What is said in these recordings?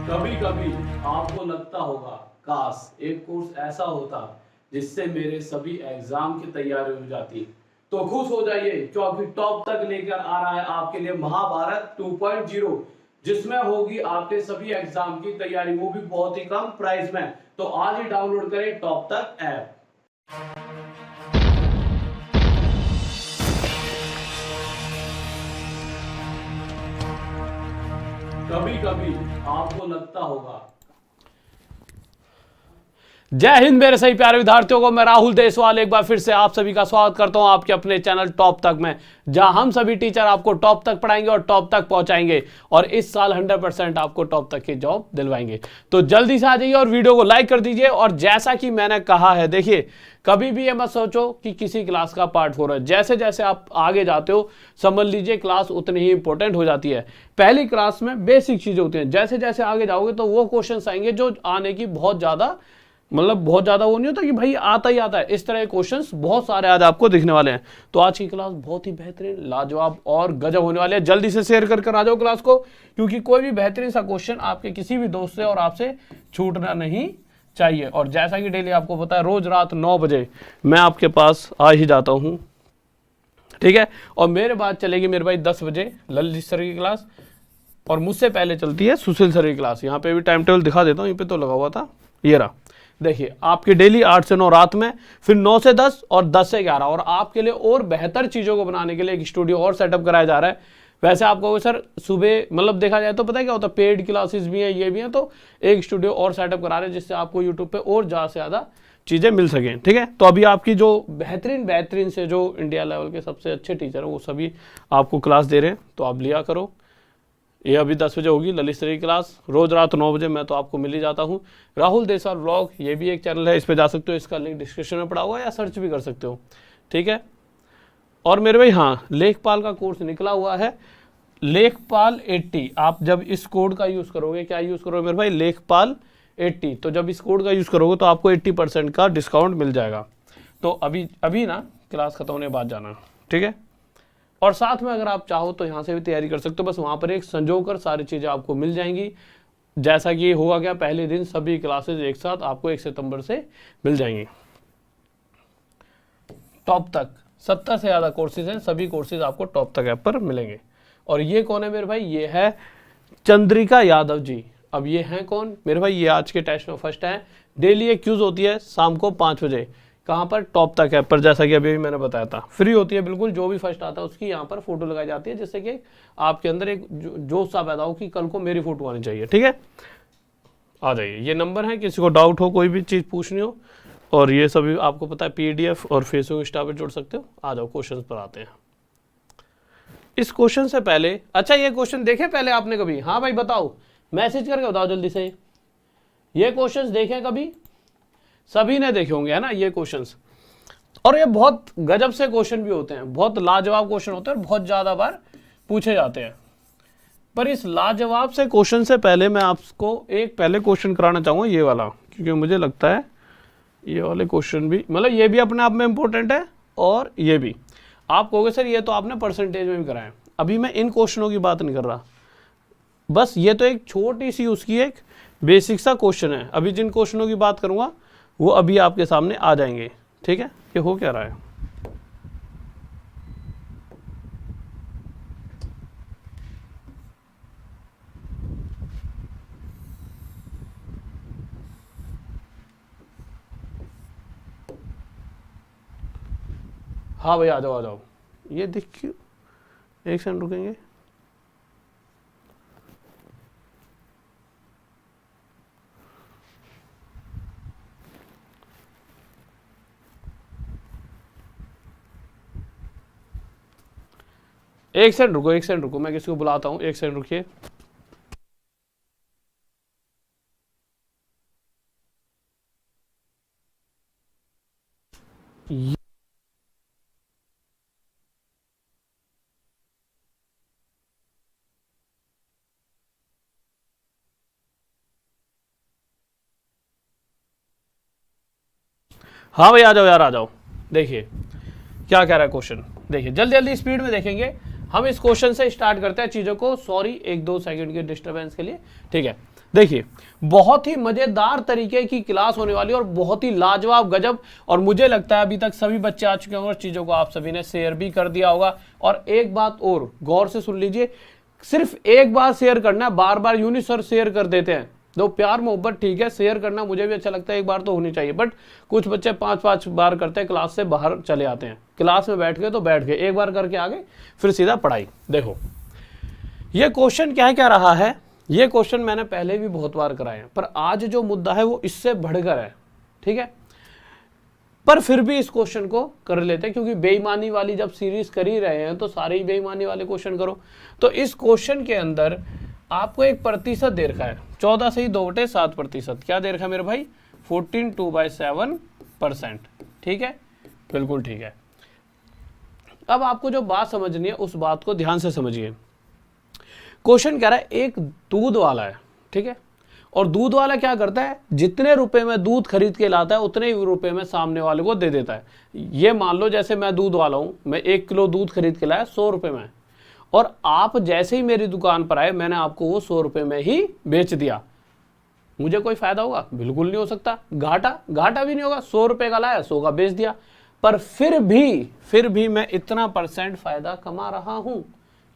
कभी कभी आपको लगता होगा काश एक कोर्स ऐसा होता जिससे मेरे सभी एग्जाम की तैयारी हो जाती। तो खुश हो जाइए क्योंकि टॉप तक लेकर आ रहा है आपके लिए महाभारत 2.0, जिसमें होगी आपके सभी एग्जाम की तैयारी, वो भी बहुत ही कम प्राइस में। तो आज ही डाउनलोड करें टॉप तक ऐप। कभी कभी आपको लगता होगा। जय हिंद मेरे सही प्यारे विद्यार्थियों को, मैं राहुल देसवाल एक बार फिर से आप सभी का स्वागत करता हूं आपके अपने चैनल टॉप तक में, जहां हम सभी टीचर आपको टॉप तक पढ़ाएंगे और टॉप तक पहुंचाएंगे और इस साल 100% आपको टॉप तक की जॉब दिलवाएंगे। तो जल्दी से आ जाइए और वीडियो को लाइक कर दीजिए। और जैसा कि मैंने कहा है, देखिए कभी भी ये मत सोचो कि किसी क्लास का पार्ट 4 है। जैसे जैसे आप आगे जाते हो समझ लीजिए क्लास उतनी ही इंपॉर्टेंट हो जाती है। पहली क्लास में बेसिक चीजें होती हैं, जैसे जैसे आगे जाओगे तो वो क्वेश्चन आएंगे जो आने की बहुत ज्यादा वो नहीं होता कि भाई आता ही आता है। इस तरह के क्वेश्चंस बहुत सारे आज आपको दिखने वाले हैं। तो आज की क्लास बहुत ही बेहतरीन, लाजवाब और गजब होने वाले हैं। जल्दी से शेयर कर आ जाओ क्लास को, क्योंकि कोई भी बेहतरीन सा क्वेश्चन आपके किसी भी दोस्त से और आपसे छूटना नहीं चाहिए। और जैसा कि डेली आपको पता है, रोज रात 9 बजे मैं आपके पास आ ही जाता हूँ, ठीक है। और मेरे बाद चलेगी मेरे भाई 10 बजे ललित सर की क्लास, और मुझसे पहले चलती है सुशील सर की क्लास। यहाँ पे भी टाइम टेबल दिखा देता हूँ, यहाँ पे तो लगा हुआ था, ये रहा। देखिए आपकी डेली 8 से 9 रात में, फिर 9 से 10 और 10 से 11। और आपके लिए और बेहतर चीज़ों को बनाने के लिए एक स्टूडियो और सेटअप कराया जा रहा है। वैसे आप कहोगे सर सुबह देखा जाए तो पता है क्या होता है, पेड क्लासेस भी हैं, ये भी हैं। तो एक स्टूडियो और सेटअप करा रहे हैं जिससे आपको यूट्यूब पे और ज़्यादा से ज़्यादा चीज़ें मिल सकें, ठीक है। तो अभी आपकी जो बेहतरीन से जो इंडिया लेवल के सबसे अच्छे टीचर हैं वो सभी आपको क्लास दे रहे हैं, तो आप लिया करो। ये अभी 10 बजे होगी ललित सर की क्लास, रोज रात 9 बजे मैं तो आपको मिल ही जाता हूँ। राहुल देसवाल व्लॉग ये भी एक चैनल है, इस पे जा सकते हो, इसका लिंक डिस्क्रिप्शन में पड़ा हुआ है या सर्च भी कर सकते हो, ठीक है। और मेरे भाई हाँ, लेखपाल का कोर्स निकला हुआ है, लेखपाल 80। आप जब इस कोड का यूज़ करोगे, क्या यूज़ करोगे मेरे भाई, लेखपाल 80, तो जब इस कोड का यूज़ करोगे तो आपको 80% का डिस्काउंट मिल जाएगा। तो अभी ना क्लास खत्म होने के बाद जाना, ठीक है। और साथ में अगर आप चाहो तो यहाँ से भी तैयारी कर सकते हो, बस वहाँ पर एक संजो कर सारी चीज़ें आपको मिल जाएंगी। जैसा कि होगा क्या, पहले दिन सभी क्लासेज एक साथ आपको 1 सितंबर से मिल जाएंगी। टॉप तक 70 से ज़्यादा कोर्सेज हैं, सभी कोर्सेज आपको टॉप तक ऐप पर मिलेंगे। और ये कौन है मेरे भाई, ये है चंद्रिका यादव जी। अब ये हैं कौन मेरे भाई, ये आज के टेस्ट में फर्स्ट है। डेली एक क्यूज होती है शाम को 5 बजे, कहाँ पर, टॉप तक ऐप पर। जैसा कि अभी मैंने बताया था, फ्री होती है बिल्कुल। जो भी फर्स्ट आता है उसकी यहाँ पर फोटो लगाई जाती है, जिससे कि आपके अंदर एक जोश सा पैदा हो कि कल को मेरी फोटो आनी चाहिए, ठीक है। आ जाइए, ये नंबर है, किसी को डाउट हो, कोई भी चीज़ पूछनी हो। और ये सभी आपको पता है PDF और फेसबुक इंस्टा पर जोड़ सकते हो। आ जाओ क्वेश्चन पर आते हैं। इस क्वेश्चन से पहले, अच्छा ये क्वेश्चन देखे पहले आपने कभी? हाँ भाई बताओ, मैसेज करके बताओ जल्दी से। ये क्वेश्चन देखे कभी? सभी ने देखे होंगे, है ना ये क्वेश्चंस। और ये बहुत गजब से क्वेश्चन भी होते हैं, बहुत लाजवाब क्वेश्चन होते हैं और बहुत ज्यादा बार पूछे जाते हैं। पर इस लाजवाब से क्वेश्चन से पहले मैं आपको एक पहले क्वेश्चन कराना चाहूंगा, ये वाला, क्योंकि मुझे लगता है ये वाले क्वेश्चन भी ये भी अपने आप में इंपॉर्टेंट है। और ये भी आप कहोगे सर ये तो आपने परसेंटेज में भी कराया। अभी मैं इन क्वेश्चनों की बात नहीं कर रहा, बस ये तो एक छोटी सी उसकी एक बेसिक सा क्वेश्चन है। अभी जिन क्वेश्चनों की बात करूंगा वो अभी आपके सामने आ जाएंगे, ठीक है। ये हो क्या रहा है, हाँ भाई आ जाओ। ये देखिए, एक सेकंड रुकेंगे। एक सेकंड रुको, मैं किसी को बुलाता हूँ, एक सेकंड रुकिए। हाँ भाई आ जाओ यार, आ जाओ। देखिए क्या कह रहा है क्वेश्चन, देखिए जल्दी स्पीड में देखेंगे। हम इस क्वेश्चन से स्टार्ट करते हैं चीज़ों को, सॉरी 1-2 सेकंड के डिस्टर्बेंस के लिए, ठीक है। देखिए बहुत ही मजेदार तरीके की क्लास होने वाली है और बहुत ही लाजवाब गजब। और मुझे लगता है अभी तक सभी बच्चे आ चुके होंगे और चीजों को आप सभी ने शेयर भी कर दिया होगा। और एक बात और गौर से सुन लीजिए, सिर्फ एक बार शेयर करना है, बार बार यूं नहीं सर शेयर कर देते हैं। दो प्यार मोहब्बत ठीक है, शेयर करना मुझे भी अच्छा लगता है, एक बार तो होनी चाहिए, बट कुछ बच्चे 5-5 बार करते हैं, क्लास से बाहर चले आते हैं। क्लास में बैठ गए तो बैठ गए, एक बार करके आ गए फिर सीधा पढ़ाई। देखो ये क्वेश्चन क्या रहा है, ये क्वेश्चन मैंने पहले भी बहुत बार कराए हैं, पर आज जो मुद्दा है वो इससे बढ़कर है, ठीक है। पर फिर भी इस क्वेश्चन को कर लेते हैं, क्योंकि बेईमानी वाली जब सीरीज कर ही रहे हैं तो सारे ही बेईमानी वाले क्वेश्चन करो। तो इस क्वेश्चन के अंदर आपको एक प्रतिशत दे रखा है, 14 से ही 2/7%। क्या दे रखा है मेरे भाई? 14 2/7%। ठीक है, बिल्कुल ठीक है। अब आपको जो बात समझनी है उस बात को ध्यान से समझिए। क्वेश्चन कह रहा है एक दूध वाला है, ठीक है, और दूध वाला क्या करता है, जितने रुपए में दूध खरीद के लाता है उतने ही रुपए में सामने वाले को दे देता है। ये मान लो जैसे मैं दूध वाला हूं, मैं 1 किलो दूध खरीद के लाया 100 रुपए में, और आप जैसे ही मेरी दुकान पर आए मैंने आपको वो 100 रुपए में ही बेच दिया। मुझे कोई फायदा होगा? बिल्कुल नहीं हो सकता। घाटा भी नहीं होगा, 100 रुपए का लाया 100 का बेच दिया। पर फिर भी मैं इतना % फायदा कमा रहा हूं।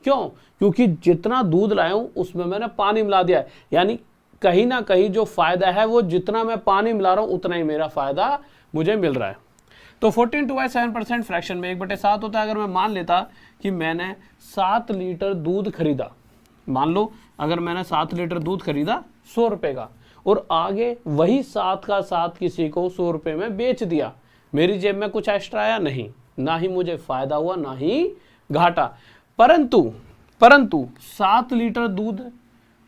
क्यों? क्योंकि जितना दूध लाया हूं उसमें मैंने पानी मिला दिया है, यानी कहीं ना कहीं जो फायदा है वो जितना मैं पानी मिला रहा हूं उतना ही मेरा फायदा मुझे मिल रहा है। तो 14 2/7% फ्रैक्शन में 1/7 होता है। अगर मैं मान लेता कि मैंने 7 लीटर दूध खरीदा, मान लो अगर मैंने 7 लीटर दूध खरीदा 100 रुपए का, और आगे वही 7 का 7 किसी को 100 रुपए में बेच दिया, मेरी जेब में कुछ एक्स्ट्रा आया? नहीं, ना ही मुझे फायदा हुआ ना ही घाटा। परंतु 7 लीटर दूध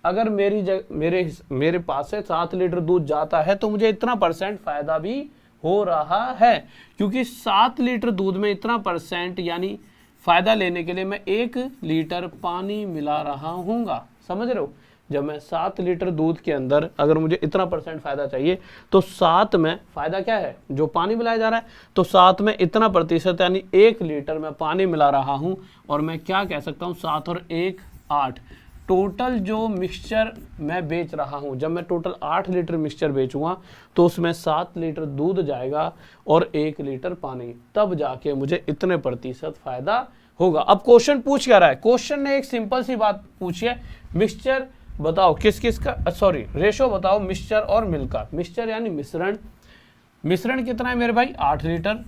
अगर मेरे पास से 7 लीटर दूध जाता है तो मुझे इतना % फायदा भी हो रहा है, क्योंकि 7 लीटर दूध में इतना % यानी फायदा लेने के लिए मैं 1 लीटर पानी मिला रहा हूँगा। समझ रहे हो? जब मैं 7 लीटर दूध के अंदर अगर मुझे इतना % फायदा चाहिए तो 7 में फायदा क्या है? जो पानी मिलाया जा रहा है। तो 7 में इतना % यानी 1 लीटर में पानी मिला रहा हूं, और मैं क्या कह सकता हूं, 7 और 1 8। टोटल जो मिक्सचर मैं बेच रहा हूं, जब मैं टोटल 8 लीटर मिक्सचर बेचूंगा तो उसमें 7 लीटर दूध जाएगा और 1 लीटर पानी, तब जाके मुझे इतने % फायदा होगा। अब क्वेश्चन पूछ क्या रहा है? क्वेश्चन ने एक सिंपल सी बात पूछी है, मिक्सचर बताओ किस किस का, सॉरी रेशो बताओ मिक्सचर और मिल्क का। मिक्सचर यानी मिश्रण कितना है मेरे भाई? 8 लीटर।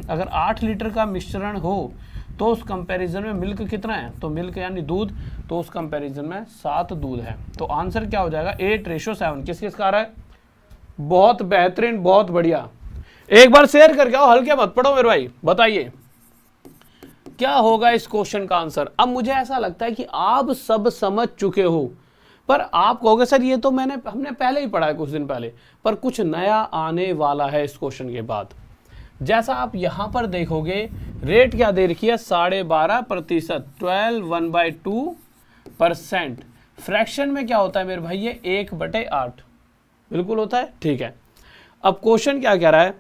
अगर 8 लीटर का मिश्रण हो तो उस कंपैरिजन में मिल्क कितना है? तो मिल्क यानी दूध, तो उस कंपैरिजन में 7 दूध है। तो आंसर क्या हो जाएगा? 8:7। किस किस का आ रहा है? बहुत बेहतरीन, बहुत बढ़िया। एक बार शेयर करके आओ, हल्के मत पढ़ो मेरे भाई। बताइए क्या होगा इस क्वेश्चन का आंसर। अब मुझे ऐसा लगता है कि आप सब समझ चुके हो, पर आप कहोगे सर ये तो हमने पहले ही पढ़ा है कुछ दिन पहले, पर कुछ नया आने वाला है इस क्वेश्चन के बाद। जैसा आप यहां पर देखोगे, रेट क्या दे रखी है? 12.5%, 12 1/2%। फ्रैक्शन में क्या होता है मेरे भाई? ये 1/8 बिल्कुल होता है, ठीक है। अब क्वेश्चन क्या कह रहा है?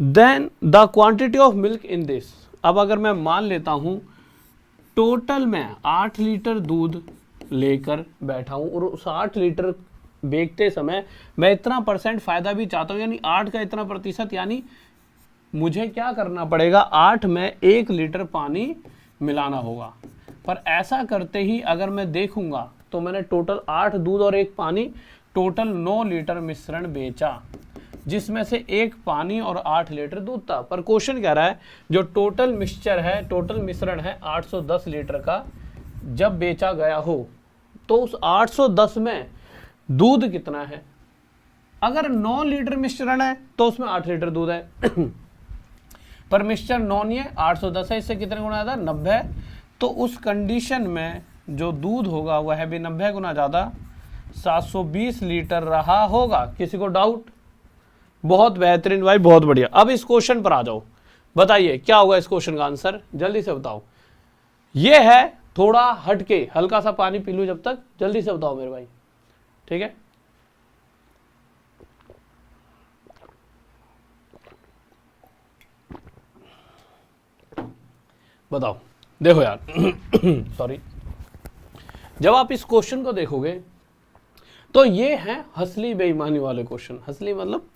Then the quantity of milk in this. अब अगर मैं मान लेता हूं टोटल में 8 लीटर दूध लेकर बैठा हूं और उस 8 लीटर बेचते समय मैं इतना % फायदा भी चाहता हूं, यानी 8 का इतना %, यानी मुझे क्या करना पड़ेगा? 8 में 1 लीटर पानी मिलाना होगा। पर ऐसा करते ही अगर मैं देखूंगा तो मैंने टोटल 8 दूध और 1 पानी, टोटल 9 लीटर मिश्रण बेचा, जिसमें से 1 पानी और 8 लीटर दूध था। पर क्वेश्चन कह रहा है जो टोटल मिक्सचर है, टोटल मिश्रण है 810 लीटर का, जब बेचा गया हो तो उस 810 में दूध कितना है? अगर 9 लीटर मिश्रण है तो उसमें 8 लीटर दूध है। पर मिक्सचर 9 नहीं है, 810 है, इससे कितने गुना ज़्यादा? 90। तो उस कंडीशन में जो दूध होगा वह भी 90 गुना ज़्यादा 720 लीटर रहा होगा। किसी को डाउट? बहुत बेहतरीन भाई, बहुत बढ़िया। अब इस क्वेश्चन पर आ जाओ, बताइए क्या होगा इस क्वेश्चन का आंसर, जल्दी से बताओ। ये है थोड़ा हटके, हल्का सा पानी पी लूं जब तक, जल्दी से बताओ मेरे भाई, ठीक है। बताओ, देखो यार सॉरी, जब आप इस क्वेश्चन को देखोगे तो ये हैं हसली बेईमानी वाले क्वेश्चन। हसली मतलब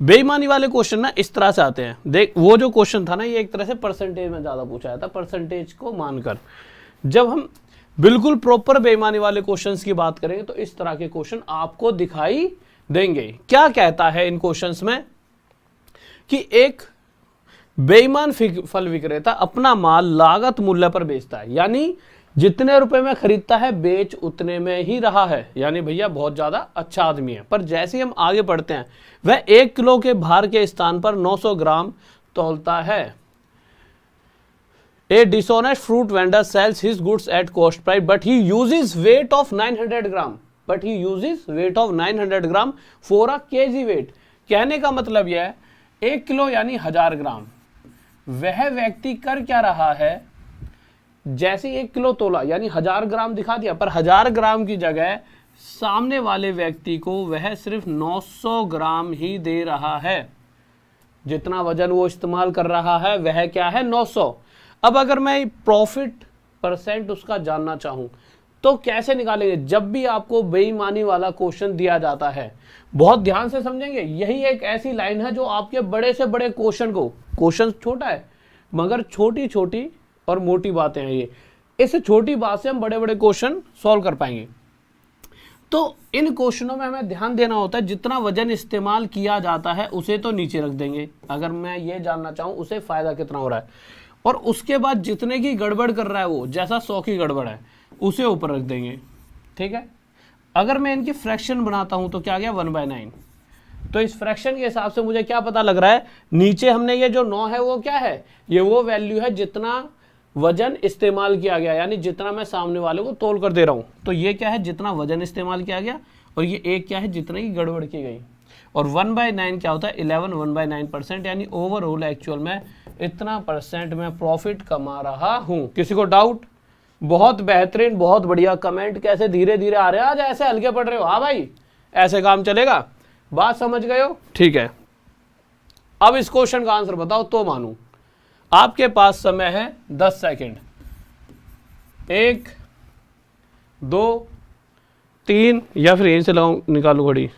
बेईमानी वाले क्वेश्चन ना इस तरह से आते हैं। देख वो जो क्वेश्चन था ना ये एक तरह से परसेंटेज में ज्यादा पूछा जाता, परसेंटेज को मानकर। जब हम बिल्कुल प्रॉपर बेईमानी वाले क्वेश्चंस की बात करेंगे तो इस तरह के क्वेश्चन आपको दिखाई देंगे। क्या कहता है इन क्वेश्चंस में कि एक बेईमान फल विक्रेता अपना माल लागत मूल्य पर बेचता है, यानी जितने रुपए में खरीदता है बेच उतने में ही रहा है, यानी भैया बहुत ज्यादा अच्छा आदमी है। पर जैसे ही हम आगे बढ़ते हैं वह 1 किलो के भार के स्थान पर 900 ग्राम तौलता है। A dishonest fruit vendor sells his goods at cost price but he uses weight of 900 gram for a kg weight. कहने का मतलब यह है 1 किलो यानी 1000 ग्राम। वह व्यक्ति कर क्या रहा है, जैसे 1 किलो तोला यानी 1000 ग्राम दिखा दिया, पर 1000 ग्राम की जगह सामने वाले व्यक्ति को वह सिर्फ 900 ग्राम ही दे रहा है। जितना वजन वो इस्तेमाल कर रहा है वह क्या है, 900। अब अगर मैं प्रॉफिट परसेंट उसका जानना चाहूं तो कैसे निकालेंगे? जब भी आपको बेईमानी वाला क्वेश्चन दिया जाता है, बहुत ध्यान से समझेंगे, यही एक ऐसी लाइन है जो आपके बड़े से बड़े क्वेश्चन को, क्वेश्चन छोटा है मगर छोटी छोटी और मोटी बातें हैं ये, इस छोटी बात से हम बड़े बड़े क्वेश्चन सॉल्व कर पाएंगे। तो इन क्वेश्चनों में हमें ध्यान देना होता है जितना वजन इस्तेमाल किया जाता है उसे तो नीचे रख देंगे, अगर मैं ये जानना चाहूँ उसे फायदा कितना हो रहा है, और उसके बाद जितने की गड़बड़ कर रहा है वो, जैसा 100 की गड़बड़ है उसे ऊपर रख देंगे। ठीक है, अगर मैं इनकी फ्रैक्शन बनाता हूं तो क्या गया 1/9। तो इस फ्रैक्शन के हिसाब से मुझे क्या पता लग रहा है, नीचे हमने ये जो 9 है वो क्या है, ये वो वैल्यू है जितना वजन इस्तेमाल किया गया, यानी जितना मैं सामने वाले को तोल कर दे रहा हूं। तो ये क्या है, जितना वजन इस्तेमाल किया गया, और ये एक क्या है, जितने की गड़बड़ की गई। और 1/9 क्या होता है, 11 1/9%, यानी ओवरऑल एक्चुअल में इतना परसेंट में प्रॉफिट कमा रहा हूं। किसी को डाउट? बहुत बेहतरीन, बहुत बढ़िया। कमेंट कैसे धीरे धीरे आ रहे हैं, आज ऐसे हल्के पड़ रहे हो? हाँ भाई, ऐसे काम चलेगा, बात समझ गए हो? ठीक है, अब इस क्वेश्चन का आंसर बताओ तो मानूं। आपके पास समय है 10 सेकंड। 1 2 3, या फिर यहीं से लगाऊं, निकालो घड़ी,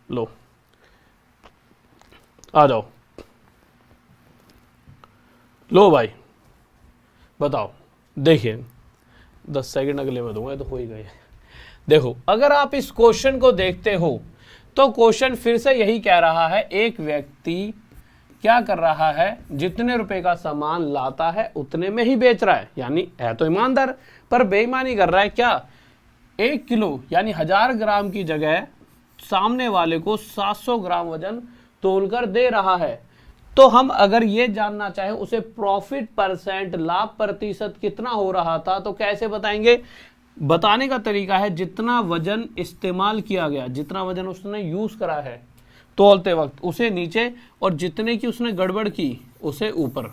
लो आ जाओ, लो भाई बताओ। देखिए 10 सेकंड अगले में दूंगा, तो हो ही गए। देखो, अगर आप इस क्वेश्चन को देखते हो तो क्वेश्चन फिर से यही कह रहा है, एक व्यक्ति क्या कर रहा है, जितने रुपए का सामान लाता है उतने में ही बेच रहा है, यानी है तो ईमानदार, पर बेईमानी कर रहा है। क्या 1 किलो यानी 1000 ग्राम की जगह सामने वाले को 700 ग्राम वजन तोलकर दे रहा है। तो हम अगर ये जानना चाहे उसे प्रॉफिट परसेंट, लाभ प्रतिशत कितना हो रहा था, तो कैसे बताएंगे? बताने का तरीका है जितना वजन इस्तेमाल किया गया, जितना वजन उसने यूज करा है तोलते वक्त, उसे नीचे, और जितने की उसने गड़बड़ की उसे ऊपर।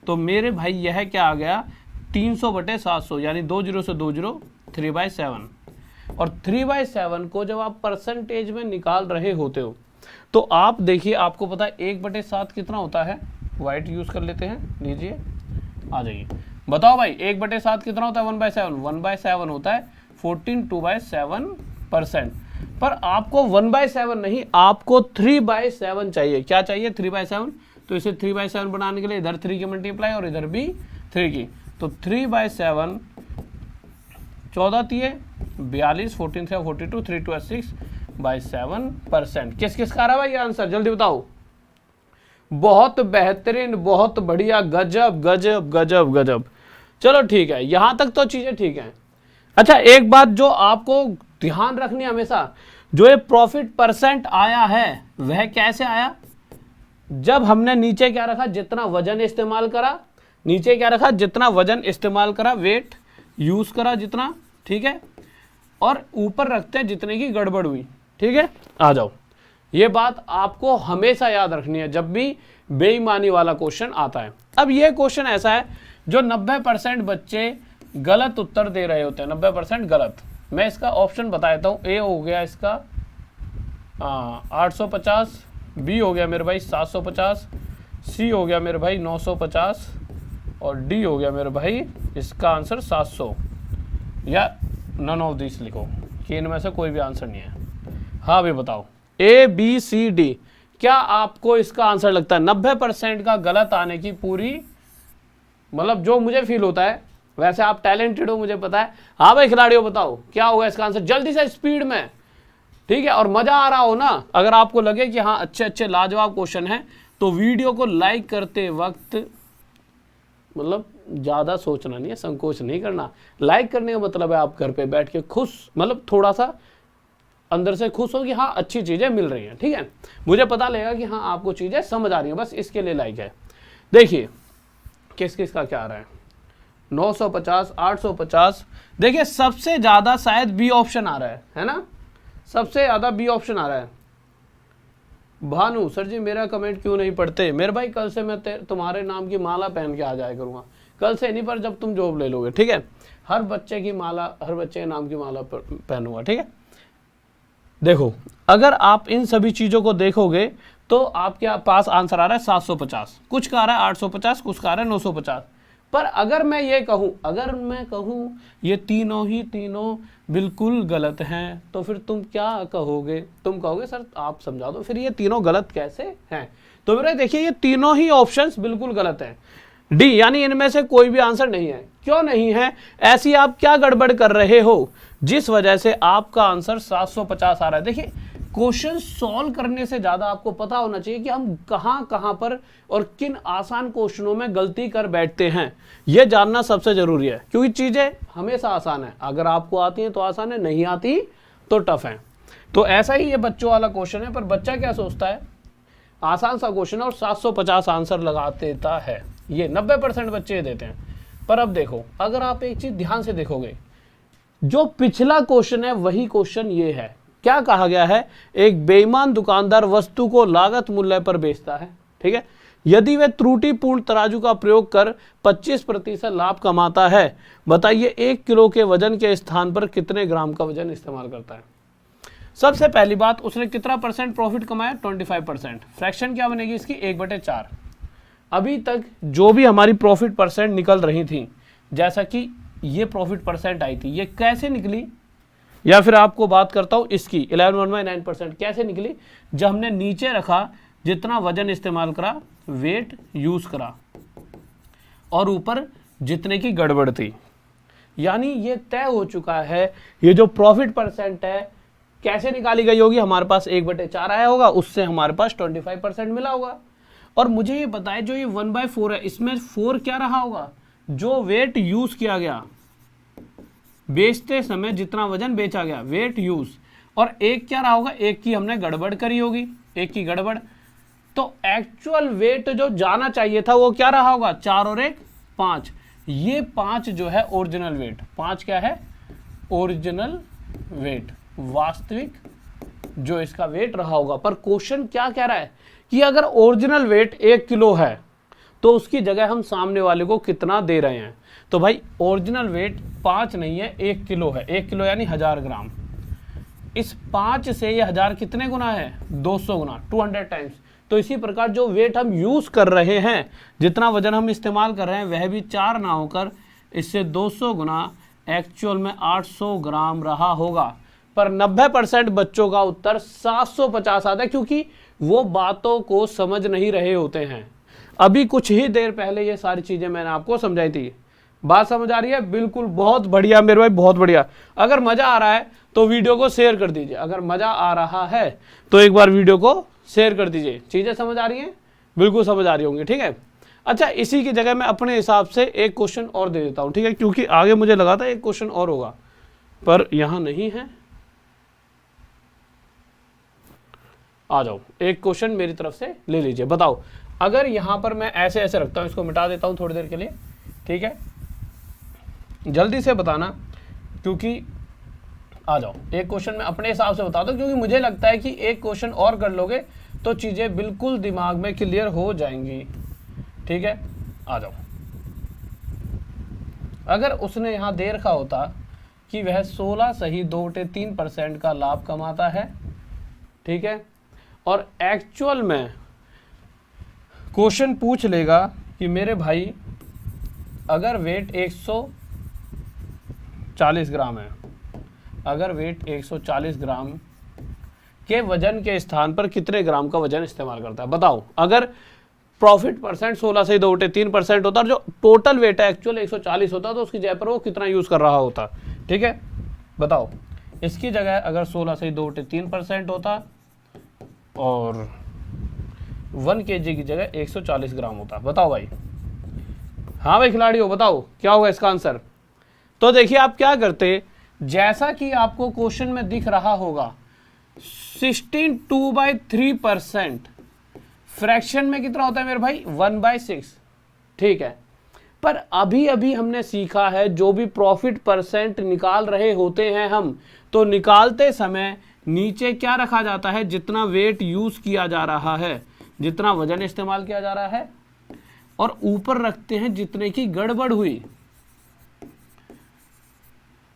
तो मेरे भाई यह क्या आ गया, 300/700, यानी 2 0 से 2 0, 3/7। और 3/7 को जब आप परसेंटेज में निकाल रहे होते हो तो आप देखिए, आपको पता है 1/7 कितना होता है। वाइट यूज कर लेते हैं, लीजिए, आ जाइए, बताओ भाई 1/7 कितना होता है? 1/7। 1/7 होता है 14 2/7%। पर आपको 1/7 नहीं, आपको 3/7 चाहिए। क्या चाहिए? 3/7। तो इसे 3/7 बनाने के लिए इधर 3 की मल्टीप्लाई और इधर भी 3 की, तो 3/7 14 3 42, 14 से 42, 3 2 6/7%। किस किस का आ रहा है भाई आंसर, जल्दी बताओ। बहुत बेहतरीन, बहुत बढ़िया, गजब गजब गजब गजब। चलो ठीक है, यहां तक तो चीजें ठीक हैं। अच्छा, एक बात जो आपको ध्यान रखनी है हमेशा, जो ये प्रॉफिट परसेंट आया है वह कैसे आया? जब हमने नीचे क्या रखा, जितना वजन इस्तेमाल करा, नीचे क्या रखा, जितना वजन इस्तेमाल करा, वेट यूज करा जितना, ठीक है, और ऊपर रखते हैं जितने की गड़बड़ हुई। ठीक है, आ जाओ, ये बात आपको हमेशा याद रखनी है जब भी बेईमानी वाला क्वेश्चन आता है। अब ये क्वेश्चन ऐसा है जो 90% बच्चे गलत उत्तर दे रहे होते हैं, 90% गलत। मैं इसका ऑप्शन बता देता हूँ। ए हो गया इसका 850, बी हो गया मेरे भाई 750, सी हो गया मेरे भाई 950, और डी हो गया मेरे भाई इसका आंसर 700, या नन ऑफ दिस लिखो, कि इनमें से कोई भी आंसर नहीं है। हाँ भाई बताओ, ए बी सी डी, क्या आपको इसका आंसर लगता है? 90% का गलत आने की पूरी, मतलब जो मुझे फील होता है, वैसे आप टैलेंटेड हो मुझे पता है। हाँ भाई खिलाड़ियों बताओ क्या होगा इसका आंसर, जल्दी से स्पीड में, ठीक है। और मजा आ रहा हो ना, अगर आपको लगे कि हाँ अच्छे अच्छे लाजवाब क्वेश्चन हैं, तो वीडियो को लाइक करते वक्त मतलब ज़्यादा सोचना नहीं है, संकोच नहीं करना। लाइक करने का मतलब है आप घर पे बैठ के खुश, मतलब थोड़ा सा अंदर से खुश हो कि हाँ अच्छी चीज़ें मिल रही हैं, ठीक है। मुझे पता लगेगा कि हाँ आपको चीज़ें समझ आ रही हैं, बस इसके लिए लाइक है। देखिए किस किस का क्या आ रहा है, 950, 850। देखिए सबसे ज़्यादा शायद बी ऑप्शन आ रहा है ना, सबसे ज़्यादा बी ऑप्शन आ रहा है। भानु सर जी मेरा कमेंट क्यों नहीं पढ़ते? मेरे भाई कल से मैं तुम्हारे नाम की माला पहन के आ जाया करूँगा, कल से नहीं पर जब तुम जॉब ले लोगे, ठीक है। हर बच्चे की माला, हर बच्चे के नाम की माला पहनूंगा, ठीक है। देखो अगर आप इन सभी चीज़ों को देखोगे तो आपके पास आंसर आ रहा है 750, कुछ का आ रहा है 850, कुछ का आ रहा है 950। पर अगर मैं ये कहूँ, अगर मैं कहूँ ये तीनों ही तीनों बिल्कुल गलत हैं, तो फिर तुम क्या कहोगे? तुम कहोगे सर आप समझा दो फिर ये तीनों गलत कैसे हैं। तो मेरे देखिए ये तीनों ही ऑप्शंस बिल्कुल गलत हैं, डी यानी इनमें से कोई भी आंसर नहीं है। क्यों नहीं है? ऐसी आप क्या गड़बड़ कर रहे हो जिस वजह से आपका आंसर 750 आ रहा है? देखिए क्वेश्चन सॉल्व करने से ज़्यादा आपको पता होना चाहिए कि हम कहाँ कहाँ पर और किन आसान क्वेश्चनों में गलती कर बैठते हैं, यह जानना सबसे ज़रूरी है। क्योंकि चीज़ें हमेशा आसान है, अगर आपको आती हैं तो आसान है, नहीं आती तो टफ है। तो ऐसा ही ये बच्चों वाला क्वेश्चन है, पर बच्चा क्या सोचता है आसान सा क्वेश्चन है और 750 आंसर लगा देता है। ये 90% बच्चे देते हैं। पर अब देखो, अगर आप एक चीज़ ध्यान से देखोगे, जो पिछला क्वेश्चन है वही क्वेश्चन ये है। क्या कहा गया है? एक बेईमान दुकानदार वस्तु को लागत मूल्य पर बेचता है, ठीक है। यदि वह त्रुटिपूर्ण तराजू का प्रयोग कर 25% लाभ कमाता है, बताइए 1 किलो के वजन के स्थान पर कितने ग्राम का वजन इस्तेमाल करता है? सबसे पहली बात, उसने कितना परसेंट प्रॉफिट कमाया? 25%। फ्रैक्शन क्या बनेगी इसकी? 1/4। अभी तक जो भी हमारी प्रॉफिट परसेंट निकल रही थी, जैसा कि ये प्रॉफिट परसेंट आई थी, ये कैसे निकली? या फिर आपको बात करता हूं इसकी 11/9% कैसे निकली? जब हमने नीचे रखा जितना वजन इस्तेमाल करा, वेट यूज करा, और ऊपर जितने की गड़बड़ थी। यानी ये तय हो चुका है, ये जो प्रॉफिट परसेंट है कैसे निकाली गई होगी? हमारे पास 1/4 आया होगा, उससे हमारे पास 25% मिला होगा। और मुझे ये बताए जो ये 1/4 है, इसमें 4 क्या रहा होगा? जो वेट यूज किया गया, बेचते समय जितना वजन बेचा गया, वेट यूज। और एक क्या रहा होगा? एक की हमने गड़बड़ करी होगी, एक की गड़बड़। तो एक्चुअल वेट जो जाना चाहिए था वो क्या रहा होगा? 4 और 1 5। ये 5 जो है ओरिजिनल वेट, 5 क्या है? ओरिजिनल वेट, वास्तविक जो इसका वेट रहा होगा। पर क्वेश्चन क्या कह रहा है कि अगर ओरिजिनल वेट 1 किलो है तो उसकी जगह हम सामने वाले को कितना दे रहे हैं? तो भाई ओरिजिनल वेट 5 नहीं है, 1 किलो है। 1 किलो यानी 1000 ग्राम। इस 5 से ये 1000 कितने गुना है? 200 गुना, 200 टाइम्स। तो इसी प्रकार जो वेट हम यूज कर रहे हैं, जितना वजन हम इस्तेमाल कर रहे हैं, वह भी 4 ना होकर इससे 200 गुना एक्चुअल में 800 ग्राम रहा होगा। पर 90% बच्चों का उत्तर 750 आता है, क्योंकि वो बातों को समझ नहीं रहे होते हैं। अभी कुछ ही देर पहले ये सारी चीजें मैंने आपको समझाई थी। बात समझ आ रही है? बिल्कुल, बहुत बढ़िया मेरे भाई, बहुत बढ़िया। अगर मजा आ रहा है तो वीडियो को शेयर कर दीजिए। अगर मजा आ रहा है तो एक बार वीडियो को शेयर कर दीजिए। चीजें समझ आ रही हैं? बिल्कुल समझ आ रही होंगी, ठीक है। अच्छा, इसी की जगह मैं अपने हिसाब से एक क्वेश्चन और दे देता हूं, ठीक है, क्योंकि आगे मुझे लगा था एक क्वेश्चन और होगा, पर यहां नहीं है। आ जाओ, एक क्वेश्चन मेरी तरफ से ले लीजिए। बताओ, अगर यहां पर मैं ऐसे ऐसे रखता हूं, इसको मिटा देता हूं थोड़ी देर के लिए, ठीक है, जल्दी से बताना, क्योंकि आ जाओ, एक क्वेश्चन मैं अपने हिसाब से बता दो, क्योंकि मुझे लगता है कि एक क्वेश्चन और कर लोगे तो चीजें बिल्कुल दिमाग में क्लियर हो जाएंगी, ठीक है। आ जाओ, अगर उसने यहां दे रखा होता कि वह 16 सही 2/3% का लाभ कमाता है, ठीक है, और एक्चुअल में क्वेश्चन पूछ लेगा कि मेरे भाई अगर वेट 140 ग्राम है अगर वेट 140 ग्राम के वजन के स्थान पर कितने ग्राम का वजन इस्तेमाल करता है? बताओ। अगर प्रॉफिट परसेंट 16 से 2 बटे 3% होता, और जो टोटल वेट है एक्चुअल 140 होता, तो उसकी जगह पर वो कितना यूज कर रहा होता? ठीक है, बताओ। इसकी जगह अगर 16 से 2 बटे 3% होता और 1 kg की जगह 140 ग्राम होता। बताओ भाई। हाँ भाई खिलाड़ियों, बताओ क्या होगा इसका आंसर? तो देखिए आप क्या करते, जैसा कि आपको क्वेश्चन में दिख रहा होगा 16/2/3%, फ्रैक्शन में कितना होता है मेरे भाई? 1/6। ठीक है, पर अभी अभी हमने सीखा है जो भी प्रॉफिट परसेंट निकाल रहे होते हैं हम, तो निकालते समय नीचे क्या रखा जाता है? जितना वेट यूज किया जा रहा है, जितना वजन इस्तेमाल किया जा रहा है, और ऊपर रखते हैं जितने की गड़बड़ हुई।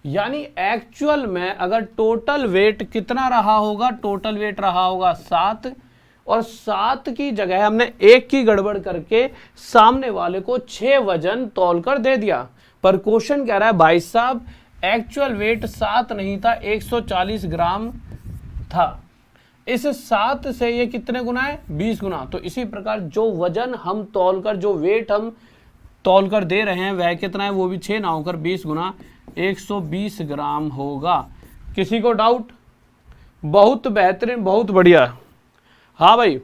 यानी एक्चुअल में अगर टोटल वेट कितना रहा होगा? टोटल वेट रहा होगा 7, और 7 की जगह हमने 1 की गड़बड़ करके सामने वाले को 6 वजन तौलकर दे दिया। पर क्वेश्चन कह रहा है भाई साहब एक्चुअल वेट 7 नहीं था, 140 ग्राम था। इस 7 से ये कितने गुना है? 20 गुना। तो इसी प्रकार जो वजन हम तौलकर, जो वेट हम तौलकर दे रहे हैं वह कितना है? वो भी 6 ना होकर 20 गुना 120 ग्राम होगा। किसी को डाउट? बहुत बेहतरीन, बहुत बढ़िया। हाँ भाई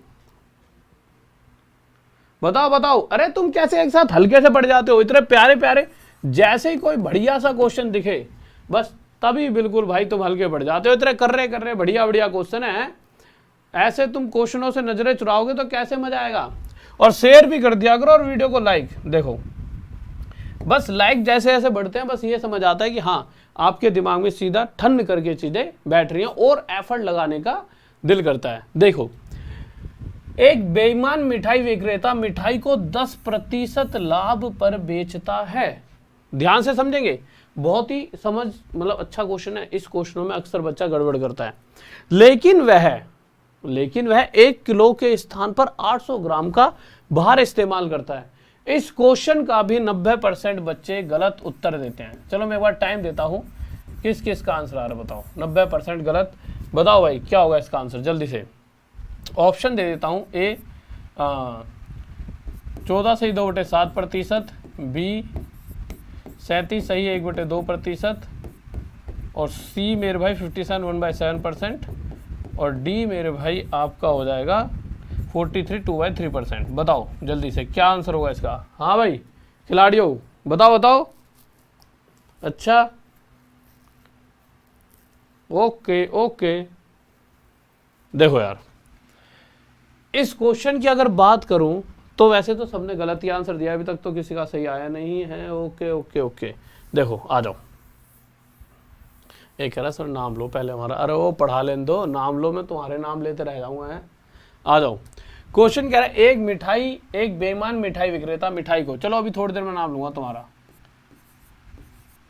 बताओ बताओ। अरे तुम कैसे एक साथ हल्के से पढ़ जाते हो, इतने प्यारे प्यारे। जैसे ही कोई बढ़िया सा क्वेश्चन दिखे बस तभी बिल्कुल भाई तुम हल्के पड़ जाते हो। इतने कर रहे बढ़िया बढ़िया क्वेश्चन है, ऐसे तुम क्वेश्चनों से नजरें चुराओगे तो कैसे मजा आएगा। और शेयर भी कर दिया करो और वीडियो को लाइक। देखो बस लाइक जैसे जैसे बढ़ते हैं बस ये समझ आता है कि हाँ आपके दिमाग में सीधा ठन करके चीजें बैठ रही हैं और एफर्ट लगाने का दिल करता है। देखो एक बेईमान मिठाई विक्रेता मिठाई को 10% लाभ पर बेचता है। ध्यान से समझेंगे, बहुत ही समझ मतलब अच्छा क्वेश्चन है। इस क्वेश्चनों में अक्सर बच्चा गड़बड़ करता है। लेकिन वह 1 किलो के स्थान पर 800 ग्राम का भार इस्तेमाल करता है। इस क्वेश्चन का भी 90% बच्चे गलत उत्तर देते हैं। चलो मैं एक बार टाइम देता हूं, किस किस का आंसर आ रहा है बताओ। 90% गलत। बताओ भाई क्या होगा इसका आंसर? जल्दी से ऑप्शन दे देता हूं। ए 14 सही 2/7%, बी 37 सही 1/2%, और सी मेरे भाई 57 1/7%, और डी मेरे भाई आपका हो जाएगा 43 2/3%। बताओ जल्दी से क्या आंसर होगा इसका। हाँ भाई खिलाड़ियों बताओ बताओ। अच्छा ओके ओके। देखो यार इस क्वेश्चन की अगर बात करूं तो वैसे तो सबने गलत ही आंसर दिया, अभी तक तो किसी का सही आया नहीं है। Okay okay okay. देखो आ जाओ। एक कह रहा सर नाम लो पहले हमारा। अरे वो पढ़ा लेने दो, नाम लो, मैं तुम्हारे नाम लेते रह जाऊंगा। है आ जाओ। क्वेश्चन कह रहा है एक बेईमान मिठाई विक्रेता मिठाई को, चलो अभी थोड़ी देर में नाम लूंगा तुम्हारा।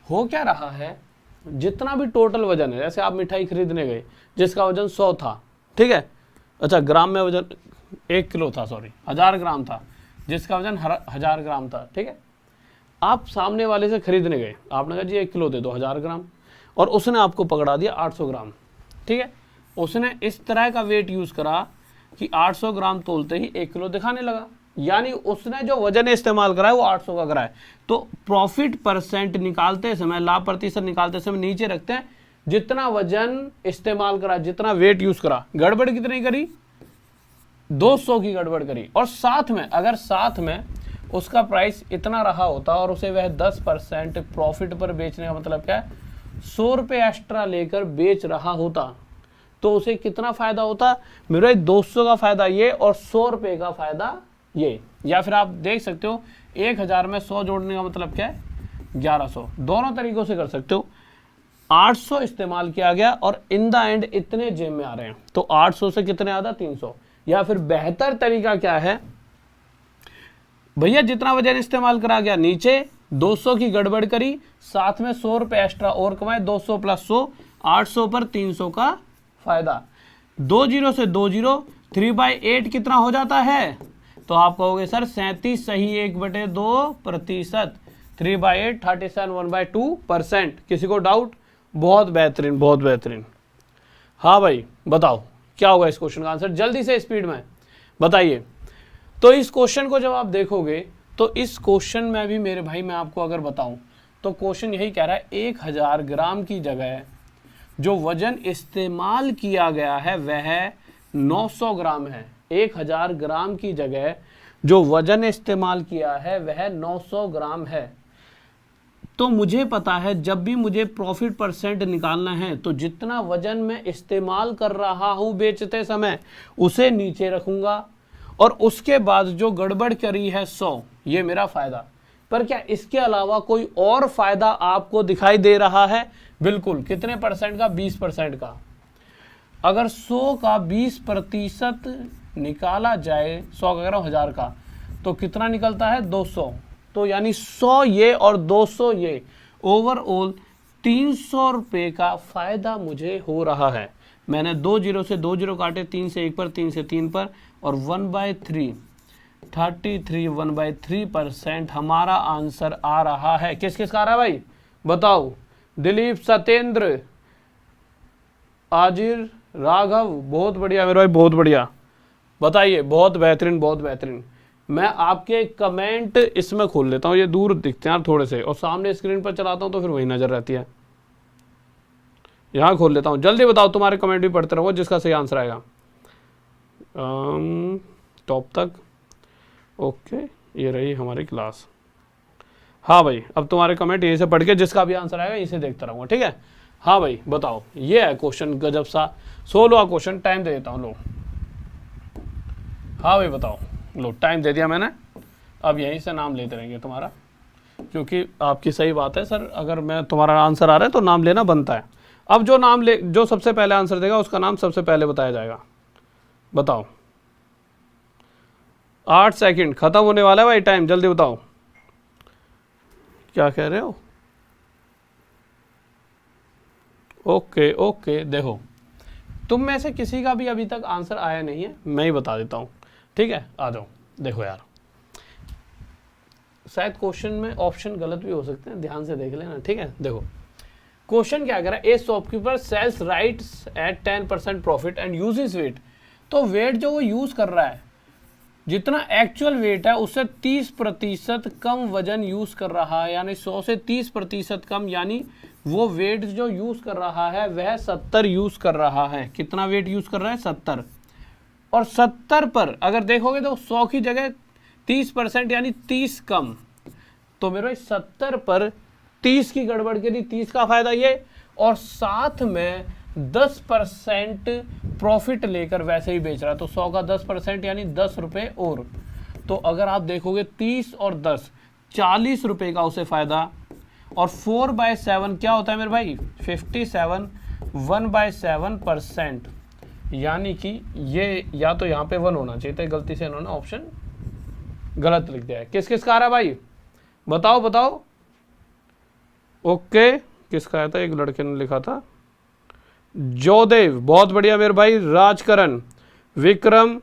हो क्या रहा है, जितना भी टोटल वजन है, जैसे आप मिठाई खरीदने गए जिसका वजन 100 था, ठीक है, अच्छा ग्राम में वजन 1 किलो था, सॉरी 1000 ग्राम था, जिसका वजन 1000 ग्राम था, ठीक है। आप सामने वाले से खरीदने गए, आपने कहा जी 1 किलो दे दो 1000 ग्राम, और उसने आपको पकड़ा दिया 800 ग्राम, ठीक है। उसने इस तरह का वेट यूज करा कि 800 ग्राम तोलते ही 1 किलो दिखाने लगा, यानी उसने जो वजन इस्तेमाल करा है वो 800 का करा है। तो प्रॉफिट परसेंट निकालते समय, लाभ प्रतिशत निकालते समय नीचे रखते हैं जितना वजन इस्तेमाल करा, जितना वेट यूज करा। गड़बड़ कितनी करी? 200 की गड़बड़ करी। और साथ में अगर साथ में उसका प्राइस इतना रहा होता और उसे वह 10% प्रॉफिट पर बेचने का मतलब क्या है, 100 रुपये एक्स्ट्रा लेकर बेच रहा होता, तो उसे कितना फायदा होता मेरे? 200 का फायदा ये और 100 रुपये का फायदा ये। या फिर आप देख सकते हो 1000 में 100 जोड़ने का मतलब क्या है? 1100। दोनों तरीकों से कर सकते हो। 800 इस्तेमाल किया गया और इन द एंड इतने जेब में आ रहे हैं, तो 800 से कितने आता? 300। या फिर बेहतर तरीका क्या है भैया, जितना वजन इस्तेमाल करा गया नीचे 200 की गड़बड़ करी, साथ में 100 रुपये एक्स्ट्रा और कमाए, 200 प्लस 100, 800 पर 300 का फायदा। 2 जीरो से 2 जीरो, 3/8 कितना हो जाता है? तो आप कहोगे सर 37 सही 1/2%, 3/8 37 1/2%। किसी को डाउट? बहुत बेहतरीन, बहुत बेहतरीन। हाँ भाई बताओ क्या होगा इस क्वेश्चन का आंसर, जल्दी से स्पीड में बताइए। तो इस क्वेश्चन को जब आप देखोगे तो इस क्वेश्चन में भी मेरे भाई मैं आपको अगर बताऊं तो क्वेश्चन यही कह रहा है 1000 ग्राम की जगह जो वजन इस्तेमाल किया गया है वह 900 ग्राम है। 1000 ग्राम की जगह जो वजन इस्तेमाल किया है वह 900 ग्राम है। तो मुझे पता है जब भी मुझे प्रॉफिट परसेंट निकालना है तो जितना वजन मैं इस्तेमाल कर रहा हूं बेचते समय उसे नीचे रखूंगा और उसके बाद जो गड़बड़ करी है 100, ये मेरा फायदा। पर क्या इसके अलावा कोई और फायदा आपको दिखाई दे रहा है? बिल्कुल। कितने परसेंट का? 20% का। अगर 100 का 20% निकाला जाए, 100 का कह रहा हूं 1000 का, तो कितना निकलता है? 200। तो यानी 100 ये और 200 ये, ओवरऑल 300 रुपये का फायदा मुझे हो रहा है। मैंने 2 जीरो से 2 जीरो काटे, 3 से 1 पर, 3 से 3 पर, और 1/3 33 1/3% हमारा आंसर आ रहा है। किस किस का आ रहा है भाई बताओ? दिलीप, सत्येंद्र, आजिर, राघव, बहुत बढ़िया मेरे भाई, बहुत बढ़िया। बताइए, बहुत बेहतरीन, बहुत बेहतरीन। मैं आपके कमेंट इसमें खोल लेता हूँ, ये दूर दिखते हैं यार थोड़े से, और सामने स्क्रीन पर चलाता हूँ तो फिर वही नजर रहती है। यहाँ खोल लेता हूँ, जल्दी बताओ, तुम्हारे कमेंट भी पढ़ते रहो जिसका सही आंसर आएगा। टॉप तक, ओके, ये रही हमारी क्लास। हाँ भाई, अब तुम्हारे कमेंट यहीं से पढ़ के जिसका भी आंसर आएगा इसे देखता रहूँगा, ठीक है। हाँ भाई बताओ, ये है क्वेश्चन गजब सा, 16वां क्वेश्चन। टाइम दे देता हूँ, लो। हाँ भाई बताओ, लो टाइम दे दिया मैंने। अब यहीं से नाम लेते रहेंगे तुम्हारा, क्योंकि आपकी सही बात है सर, अगर मैं तुम्हारा आंसर आ रहा है तो नाम लेना बनता है। अब जो नाम ले, जो सबसे पहले आंसर देगा उसका नाम सबसे पहले बताया जाएगा। बताओ, 8 सेकंड खत्म होने वाला है भाई, टाइम जल्दी बताओ। क्या कह रहे हो? ओके ओके, देखो तुम में से किसी का भी अभी तक आंसर आया नहीं है, मैं ही बता देता हूं, ठीक है। आ जाओ, देखो यार, शायद क्वेश्चन में ऑप्शन गलत भी हो सकते हैं, ध्यान से देख लेना, ठीक है। देखो क्वेश्चन क्या कह रहा है, a shopkeeper sells rights at 10% profit and uses weight. तो वेट जो वो यूज कर रहा है, जितना एक्चुअल वेट है उससे 30% कम वजन यूज कर रहा है, यानी 100 से 30% कम, यानी वो वेट जो यूज कर रहा है वह 70 यूज कर रहा है। कितना वेट यूज कर रहा है? 70। और 70 पर अगर देखोगे तो 100 की जगह 30% यानी 30 कम। तो मेरे भाई 70 पर 30 की गड़बड़ के लिए 30 का फायदा ये, और साथ में 10% प्रॉफिट लेकर वैसे ही बेच रहा है। तो 100 का 10% यानी 10 रुपये और। तो अगर आप देखोगे 30 और 10, 40 रुपये का उसे फायदा। और 4/7 क्या होता है मेरे भाई? 57, 1/7%। यानी कि ये या तो यहाँ पे 1 होना चाहिए था, गलती से इन्होंने ऑप्शन गलत लिख दिया है। किस किस का आ रहा है भाई बताओ बताओ? ओके, किसका आया था? एक लड़के ने लिखा था, जोदेव, बहुत बढ़िया मेरे भाई। राजकरण, विक्रम,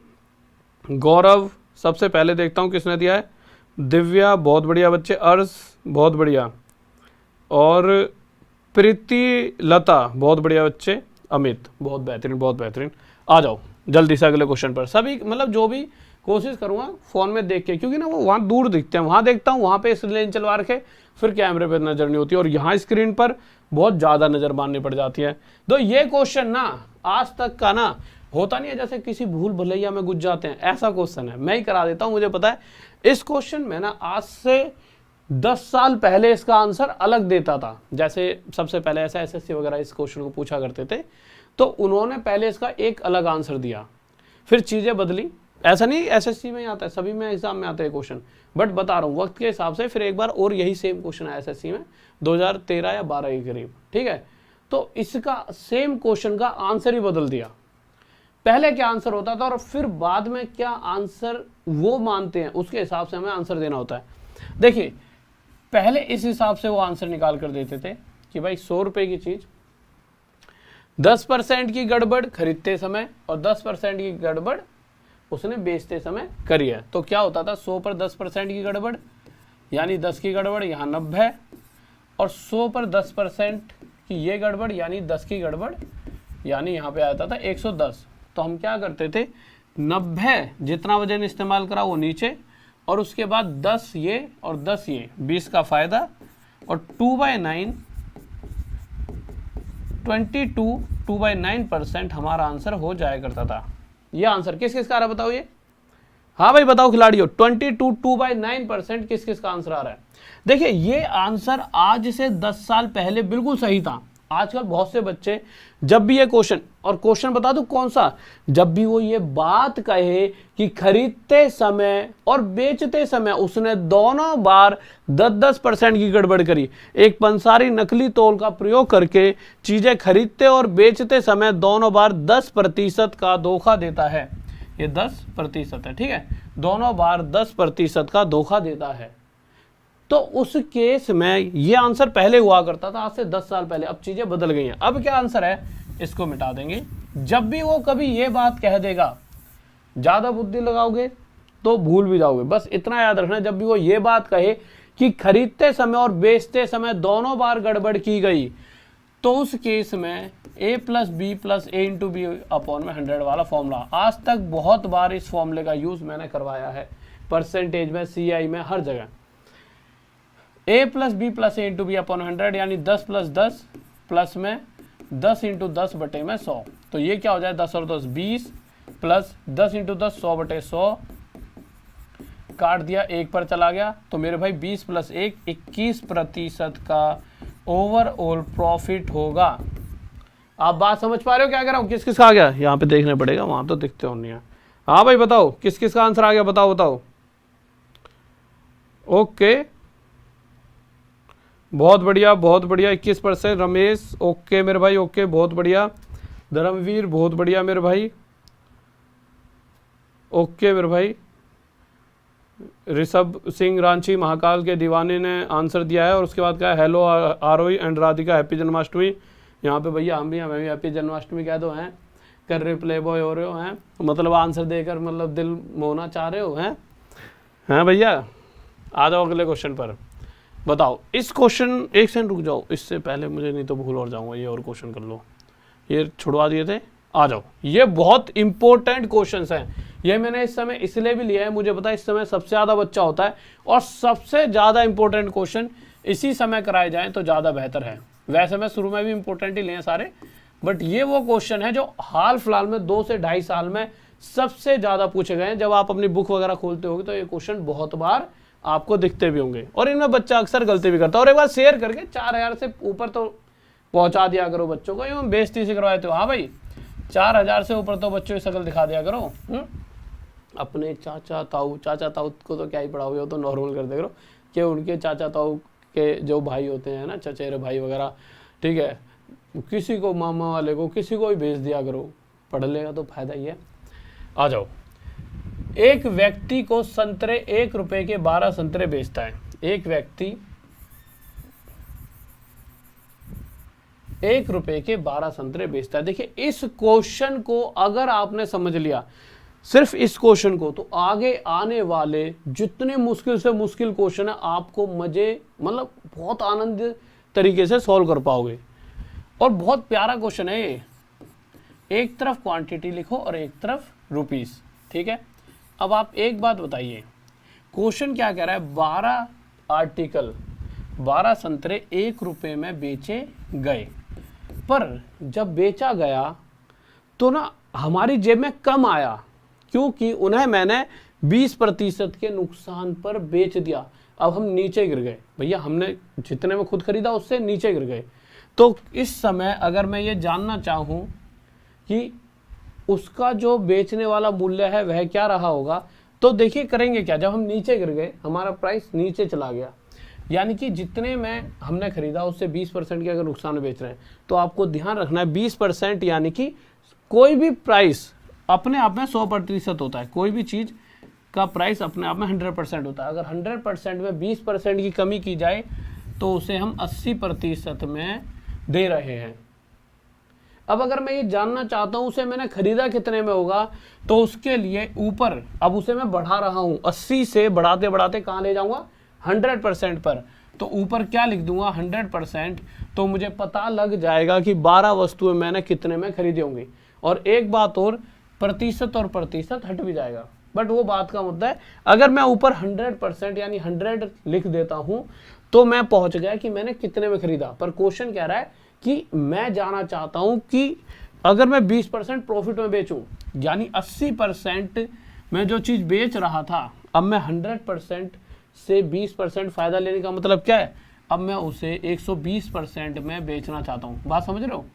गौरव, सबसे पहले देखता हूँ किसने दिया है। दिव्या, बहुत बढ़िया बच्चे। अर्श, बहुत बढ़िया। और प्रीति लता, बहुत बढ़िया बच्चे। अमित, बहुत बेहतरीन, बहुत बेहतरीन। आ जाओ जल्दी से अगले क्वेश्चन पर। सभी मतलब जो भी कोशिश करूंगा फ़ोन में देख के, क्योंकि ना वो वहाँ दूर दिखते हैं, वहाँ देखता हूँ, वहाँ पे इस लेन चलवा रखे, फिर कैमरे पे नज़र नहीं होती, और यहाँ स्क्रीन पर बहुत ज़्यादा नज़र मारनी पड़ जाती है। तो ये क्वेश्चन ना आज तक का ना होता नहीं है, जैसे किसी भूल भुलैया में घुस जाते हैं, ऐसा क्वेश्चन है। मैं ही करा देता हूँ, मुझे पता है। इस क्वेश्चन में ना आज से 10 साल पहले इसका आंसर अलग देता था। जैसे सबसे पहले ऐसा एसएससी वगैरह इस क्वेश्चन को पूछा करते थे, तो उन्होंने पहले इसका एक अलग आंसर दिया, फिर चीज़ें बदली। ऐसा नहीं एसएससी में ही आता है, सभी में एग्जाम में आते हैं क्वेश्चन, बट बता रहा हूँ वक्त के हिसाब से। फिर एक बार और यही सेम क्वेश्चन आया एसएससी में 2013 या 12 के करीब, ठीक है। तो इसका सेम क्वेश्चन का आंसर ही बदल दिया। पहले क्या आंसर होता था और फिर बाद में क्या आंसर वो मानते हैं, उसके हिसाब से हमें आंसर देना होता है। देखिए पहले इस हिसाब से वो आंसर निकाल कर देते थे कि भाई 100 रुपए की चीज 10% की गड़बड़ खरीदते समय और 10% की गड़बड़ उसने बेचते समय करी है। तो क्या होता था, 100 पर 10% की गड़बड़ यानी 10 की गड़बड़, यहाँ 90, और 100 पर 10% की ये गड़बड़ यानी 10 की गड़बड़, यानी यहाँ पे आता था 110। तो हम क्या करते थे, 90 जितना वजन इस्तेमाल करा वो नीचे, और उसके बाद 10 ये और 10 ये, 20 का फायदा, और 2/9 22 2/9% हमारा आंसर हो जाया करता था। ये आंसर किस किस का आ रहा है बताओ ये, हाँ भाई बताओ खिलाड़ियों, 22 2/9% किस किस का आंसर आ रहा है। देखिए ये आंसर आज से 10 साल पहले बिल्कुल सही था। आजकल बहुत से बच्चे जब भी ये क्वेश्चन, और क्वेश्चन बता दूं कौन सा, जब भी वो ये बात कहे कि खरीदते समय और बेचते समय उसने दोनों बार 10-10% की गड़बड़ करी, एक पंसारी नकली तौल का प्रयोग करके चीजें खरीदते और बेचते समय दोनों बार 10% का धोखा देता है, ये 10% है, ठीक है, दोनों बार 10% का धोखा देता है, तो उस केस में ये आंसर पहले हुआ करता था, आज से 10 साल पहले। अब चीजें बदल गई हैं। अब क्या आंसर है, इसको मिटा देंगे। जब भी वो कभी ये बात कह देगा, ज्यादा बुद्धि लगाओगे तो भूल भी जाओगे, बस इतना याद रखना, जब भी वो ये बात कहे कि खरीदते समय और बेचते समय दोनों बार गड़बड़ की गई, तो उस केस में a + b + a × b/100 वाला फॉर्मूला, आज तक बहुत बार इस फॉर्मूले का यूज मैंने करवाया है, परसेंटेज में, CI में, हर जगह। a + b + a × b/100 यानी 10 + 10 प्लस में 10 × 10/100। तो ये क्या हो जाए, 10 और 10 20 प्लस 10 × 10 100/100, काट दिया, 1 पर चला गया, तो मेरे भाई 20 + 1 21% का ओवरऑल प्रॉफिट होगा। आप बात समझ पा रहे हो क्या कह रहा हूँ, किस किस का आ गया, यहाँ पे देखने पड़ेगा, वहां तो दिखते हो नहीं है। हाँ भाई बताओ किस किस का आंसर आ गया, बताओ बताओ। ओके बहुत बढ़िया बहुत बढ़िया, 21% रमेश, ओके मेरे भाई, ओके बहुत बढ़िया। धर्मवीर बहुत बढ़िया मेरे भाई, ओके मेरे भाई। ऋषभ सिंह रांची महाकाल के दीवाने ने आंसर दिया है, और उसके बाद क्या, hello Aarohi and Radhika, happy Janmashtami. यहाँ पे भैया हम भी, हमें भी हैप्पी जन्माष्टमी कह दो, हैं कर रहे प्ले बॉय हो रहे हो, हैं मतलब आंसर देकर मतलब दिल मोहना चाह रहे हो, हैं भैया। आ जाओ अगले क्वेश्चन पर, बताओ इस क्वेश्चन, एक सेकंड रुक जाओ, इससे पहले मुझे नहीं तो भूल और जाऊंगा, ये और क्वेश्चन कर लो, ये छुड़वा दिए थे। आ जाओ, ये बहुत इंपॉर्टेंट क्वेश्चंस हैं, ये मैंने इस समय इसलिए भी लिया है, मुझे पता है इस समय सबसे ज़्यादा बच्चा होता है, और सबसे ज़्यादा इंपॉर्टेंट क्वेश्चन इसी समय कराए जाएं तो ज़्यादा बेहतर है। वैसे मैं शुरू में भी इंपॉर्टेंट ही लिए सारे, बट ये वो क्वेश्चन है जो हाल फिलहाल में 2 से 2.5 साल में सबसे ज़्यादा पूछे गए हैं। जब आप अपनी बुक वगैरह खोलते होगे तो ये क्वेश्चन बहुत बार आपको दिखते भी होंगे, और इनमें बच्चा अक्सर गलती भी करता है। और एक बार शेयर करके 4000 से ऊपर तो पहुंचा दिया करो बच्चों को, यूँ बेइज्जती से करवाते हो। हाँ भाई 4000 से ऊपर तो बच्चों की शक्ल दिखा दिया करो। अपने चाचा ताऊ को तो क्या ही पढ़ाओगे, वो तो नॉर्मल कर दे करो कि उनके चाचा ताऊ के जो भाई होते हैं ना, चचेरे भाई वगैरह, ठीक है, किसी को मामा वाले को किसी को भी भेज दिया करो, पढ़ लेगा तो फायदा ही है। आ जाओ, एक व्यक्ति को संतरे 1 रुपए के 12 संतरे बेचता है। एक व्यक्ति 1 रुपए के 12 संतरे बेचता है। देखिए इस क्वेश्चन को अगर आपने समझ लिया, सिर्फ इस क्वेश्चन को, तो आगे आने वाले जितने मुश्किल से मुश्किल क्वेश्चन है आपको मजे, मतलब बहुत आनंद तरीके से सॉल्व कर पाओगे। और बहुत प्यारा क्वेश्चन है ये, एक तरफ क्वांटिटी लिखो और एक तरफ रुपीस, ठीक है। अब आप एक बात बताइए, क्वेश्चन क्या कह रहा है, 12 आर्टिकल 12 संतरे 1 रुपए में बेचे गए, पर जब बेचा गया तो ना हमारी जेब में कम आया, क्योंकि उन्हें मैंने 20% के नुकसान पर बेच दिया। अब हम नीचे गिर गए भैया, हमने जितने में खुद खरीदा उससे नीचे गिर गए। तो इस समय अगर मैं ये जानना चाहूँ कि उसका जो बेचने वाला मूल्य है वह क्या रहा होगा, तो देखिए करेंगे क्या, जब हम नीचे गिर गए हमारा प्राइस नीचे चला गया, यानी कि जितने में हमने खरीदा उससे 20% के अगर नुकसान में बेच रहे हैं, तो आपको ध्यान रखना है 20%, यानी कि कोई भी प्राइस अपने आप में 100% होता है, कोई भी चीज़ का प्राइस अपने आप में 100% होता है। अगर 100% में 20% की कमी की जाए तो उसे हम 80% में दे रहे हैं। अब अगर मैं ये जानना चाहता हूँ उसे मैंने खरीदा कितने में होगा, तो उसके लिए ऊपर अब उसे मैं बढ़ा रहा हूँ, 80 से बढ़ाते बढ़ाते कहाँ ले जाऊँगा, 100% पर। तो ऊपर क्या लिख दूंगा 100%, तो मुझे पता लग जाएगा कि 12 वस्तुएं मैंने कितने में खरीदी होंगी। और एक बात और, प्रतिशत और प्रतिशत हट भी जाएगा, बट वो बात का मुद्दा है। अगर मैं ऊपर 100% यानी 100 लिख देता हूं तो मैं पहुंच गया कि मैंने कितने में खरीदा। पर क्वेश्चन कह रहा है कि मैं जाना चाहता हूं कि अगर मैं 20% प्रॉफिट में बेचूं, यानी 80% में जो चीज बेच रहा था, अब मैं 100% से 20% फायदा लेने का मतलब क्या है, अब मैं उसे 120% में बेचना चाहता हूं। बात समझ रहे हो?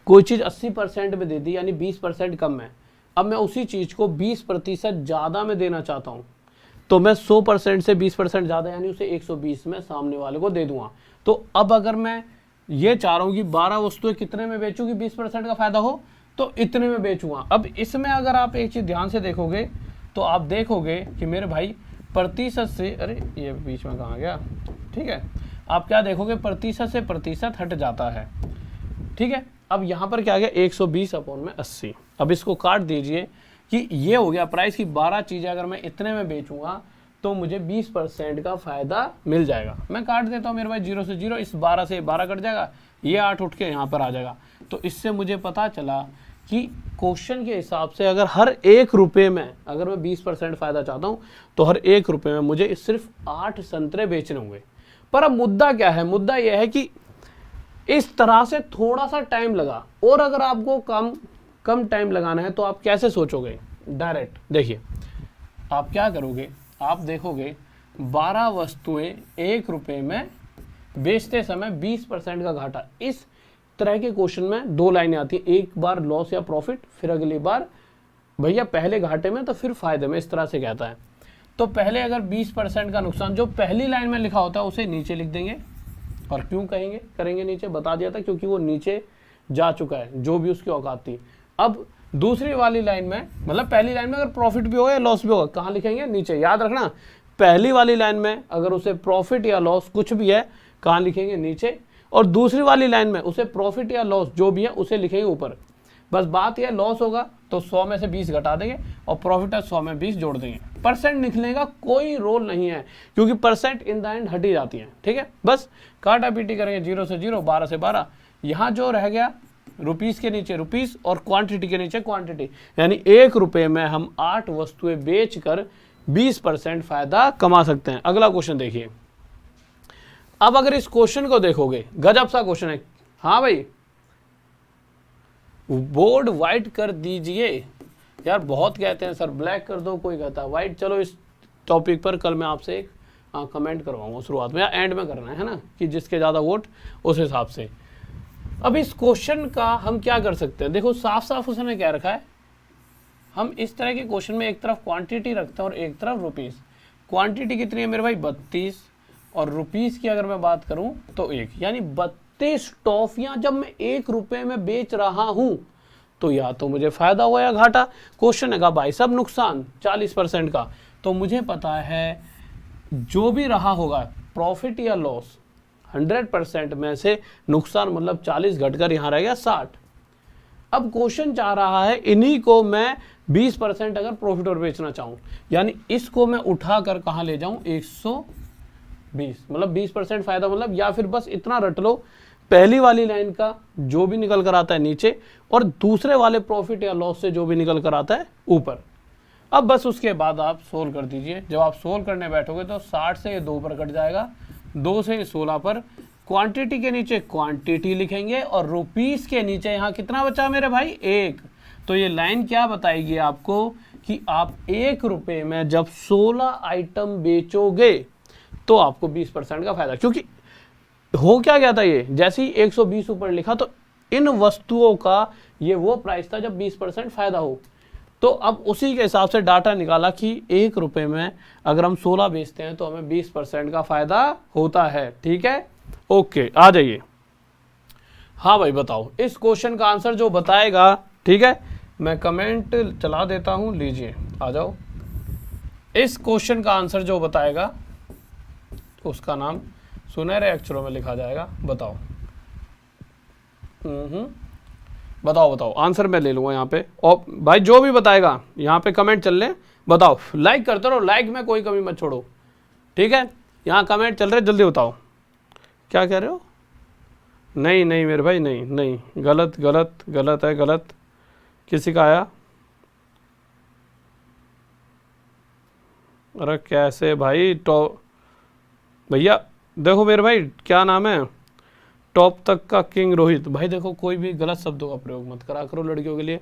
कोई चीज 80% में दे दी यानी 20% कम है, अब मैं उसी चीज को 20% ज्यादा में देना चाहता हूं, तो मैं 100% से 20% ज्यादा यानी उसे 120 में सामने वाले को दे दूंगा। तो अब अगर मैं ये चाह रहा हूं कि 12 वस्तुएं कितने में बेचूं कि 20% का फायदा हो, तो इतने में बेचूंगा। अब इसमें अगर आप एक चीज ध्यान से देखोगे तो आप देखोगे कि मेरे भाई प्रतिशत से, अरे ये बीच में कहाँ गया, ठीक है, आप क्या देखोगे, प्रतिशत से प्रतिशत हट जाता है। ठीक है, अब यहाँ पर क्या आ गया 120/80। अब इसको काट दीजिए कि ये हो गया प्राइस की 12 चीज़ें अगर मैं इतने में बेचूंगा तो मुझे 20% का फायदा मिल जाएगा। मैं काट देता हूँ मेरे भाई 0 से 0, इस 12 से 12 कट जाएगा, ये 8 उठ के यहाँ पर आ जाएगा। तो इससे मुझे पता चला कि क्वेश्चन के हिसाब से अगर हर 1 रुपये में अगर मैं 20% फायदा चाहता हूँ तो हर 1 रुपये में मुझे सिर्फ 8 संतरे बेचने होंगे। पर अब मुद्दा क्या है, मुद्दा यह है कि इस तरह से थोड़ा सा टाइम लगा, और अगर आपको कम टाइम लगाना है तो आप कैसे सोचोगे, डायरेक्ट देखिए आप क्या करोगे, आप देखोगे 12 वस्तुएं 1 रुपये में बेचते समय 20% का घाटा। इस तरह के क्वेश्चन में 2 लाइनें आती हैं, एक बार लॉस या प्रॉफिट, फिर अगली बार भैया पहले घाटे में तो फिर फायदे में, इस तरह से कहता है। तो पहले अगर 20% का नुकसान जो पहली लाइन में लिखा होता है उसे नीचे लिख देंगे। और क्यों करेंगे नीचे, बता दिया था, क्योंकि वो नीचे जा चुका है जो भी उसकी औकात थी। अब दूसरी वाली लाइन में, मतलब पहली लाइन में अगर प्रॉफिट भी होगा या लॉस भी होगा, कहाँ लिखेंगे, नीचे। याद रखना, पहली वाली लाइन में अगर उसे प्रॉफिट या लॉस कुछ भी है, कहाँ लिखेंगे, नीचे। और दूसरी वाली लाइन में उसे प्रॉफिट या लॉस जो भी है उसे लिखेंगे ऊपर। बस बात यह, लॉस होगा तो 100 में से 20 घटा देंगे और प्रॉफिट है 100 में 20 जोड़ देंगे। परसेंट लिखने का कोई रोल नहीं है, क्योंकि परसेंट इन द एंड हट ही जाती है। ठीक है, बस काटा पीटी करेंगे 0 से 0, 12 से 12, यहाँ जो रह गया रुपीस के नीचे रुपीस और क्वांटिटी के नीचे क्वांटिटी, यानी 1 रुपये में हम 8 वस्तुएं बेचकर 20% फायदा कमा सकते हैं। अगला क्वेश्चन देखिए। अब अगर इस क्वेश्चन को देखोगे, गजब सा क्वेश्चन है। हाँ भाई, बोर्ड व्हाइट कर दीजिए यार, बहुत कहते हैं सर ब्लैक कर दो, कोई कहता है व्हाइट। चलो इस टॉपिक पर कल मैं आपसे एक कमेंट करवाऊंगा शुरुआत में या एंड में करना है ना, कि जिसके ज़्यादा वोट उस हिसाब से। अब इस क्वेश्चन का हम क्या कर सकते हैं, देखो साफ साफ उसने क्या रखा है, हम इस तरह के क्वेश्चन में एक तरफ क्वांटिटी रखते हैं और एक तरफ रुपीस। क्वांटिटी कितनी है मेरे भाई 32, और रुपीस की अगर मैं बात करूं तो 1, यानी 32 टॉफियां जब मैं 1 रुपये में बेच रहा हूं तो या तो मुझे फायदा हुआ या घाटा। क्वेश्चन है भाई सब नुकसान 40% का, तो मुझे पता है जो भी रहा होगा प्रॉफिट या लॉस 100% में से नुकसान मतलब 40 घटकर यहाँ रह गया 60। अब क्वेश्चन चाह रहा है इन्हीं को मैं 20% अगर प्रॉफिट और बेचना चाहूँ, यानी इसको मैं उठाकर कहाँ ले जाऊँ 120, मतलब 20% फायदा, मतलब या फिर बस इतना रट लो, पहली वाली लाइन का जो भी निकल कर आता है नीचे और दूसरे वाले प्रॉफिट या लॉस से जो भी निकल कर आता है ऊपर। अब बस उसके बाद आप सोल्व कर दीजिए। जब आप सोल्व करने बैठोगे तो 60 से ये 2 पर कट जाएगा, 2 से 16 पर। क्वांटिटी के नीचे क्वांटिटी लिखेंगे और रुपीस के नीचे यहाँ कितना बचा मेरे भाई 1। तो ये लाइन क्या बताएगी आपको कि आप 1 रुपये में जब 16 आइटम बेचोगे तो आपको 20% का फायदा। क्योंकि हो क्या गया था, ये जैसे ही 120 ऊपर लिखा तो इन वस्तुओं का ये वो प्राइस था जब 20% फायदा हो। तो अब उसी के हिसाब से डाटा निकाला कि 1 रुपये में अगर हम 16 बेचते हैं तो हमें 20% का फायदा होता है। ठीक है, ओके, आ जाइए। हाँ भाई बताओ इस क्वेश्चन का आंसर जो बताएगा, ठीक है, मैं कमेंट चला देता हूं, लीजिए आ जाओ। इस क्वेश्चन का आंसर जो बताएगा उसका नाम सुनहरे अक्षरों में लिखा जाएगा। बताओ बताओ आंसर मैं ले लूँगा यहाँ पे, और भाई जो भी बताएगा यहाँ पे कमेंट चल ले, बताओ। लाइक करते रहो, लाइक में कोई कमी मत छोड़ो। ठीक है, यहाँ कमेंट चल रहे, जल्दी बताओ क्या कह रहे हो। नहीं नहीं मेरे भाई, नहीं नहीं, गलत गलत गलत है, गलत। किसी का आया? अरे कैसे भाई, टॉप भैया देखो मेरे भाई, क्या नाम है, टॉप तक का किंग रोहित भाई। देखो कोई भी गलत शब्दों का प्रयोग मत करा करो लड़कियों के लिए,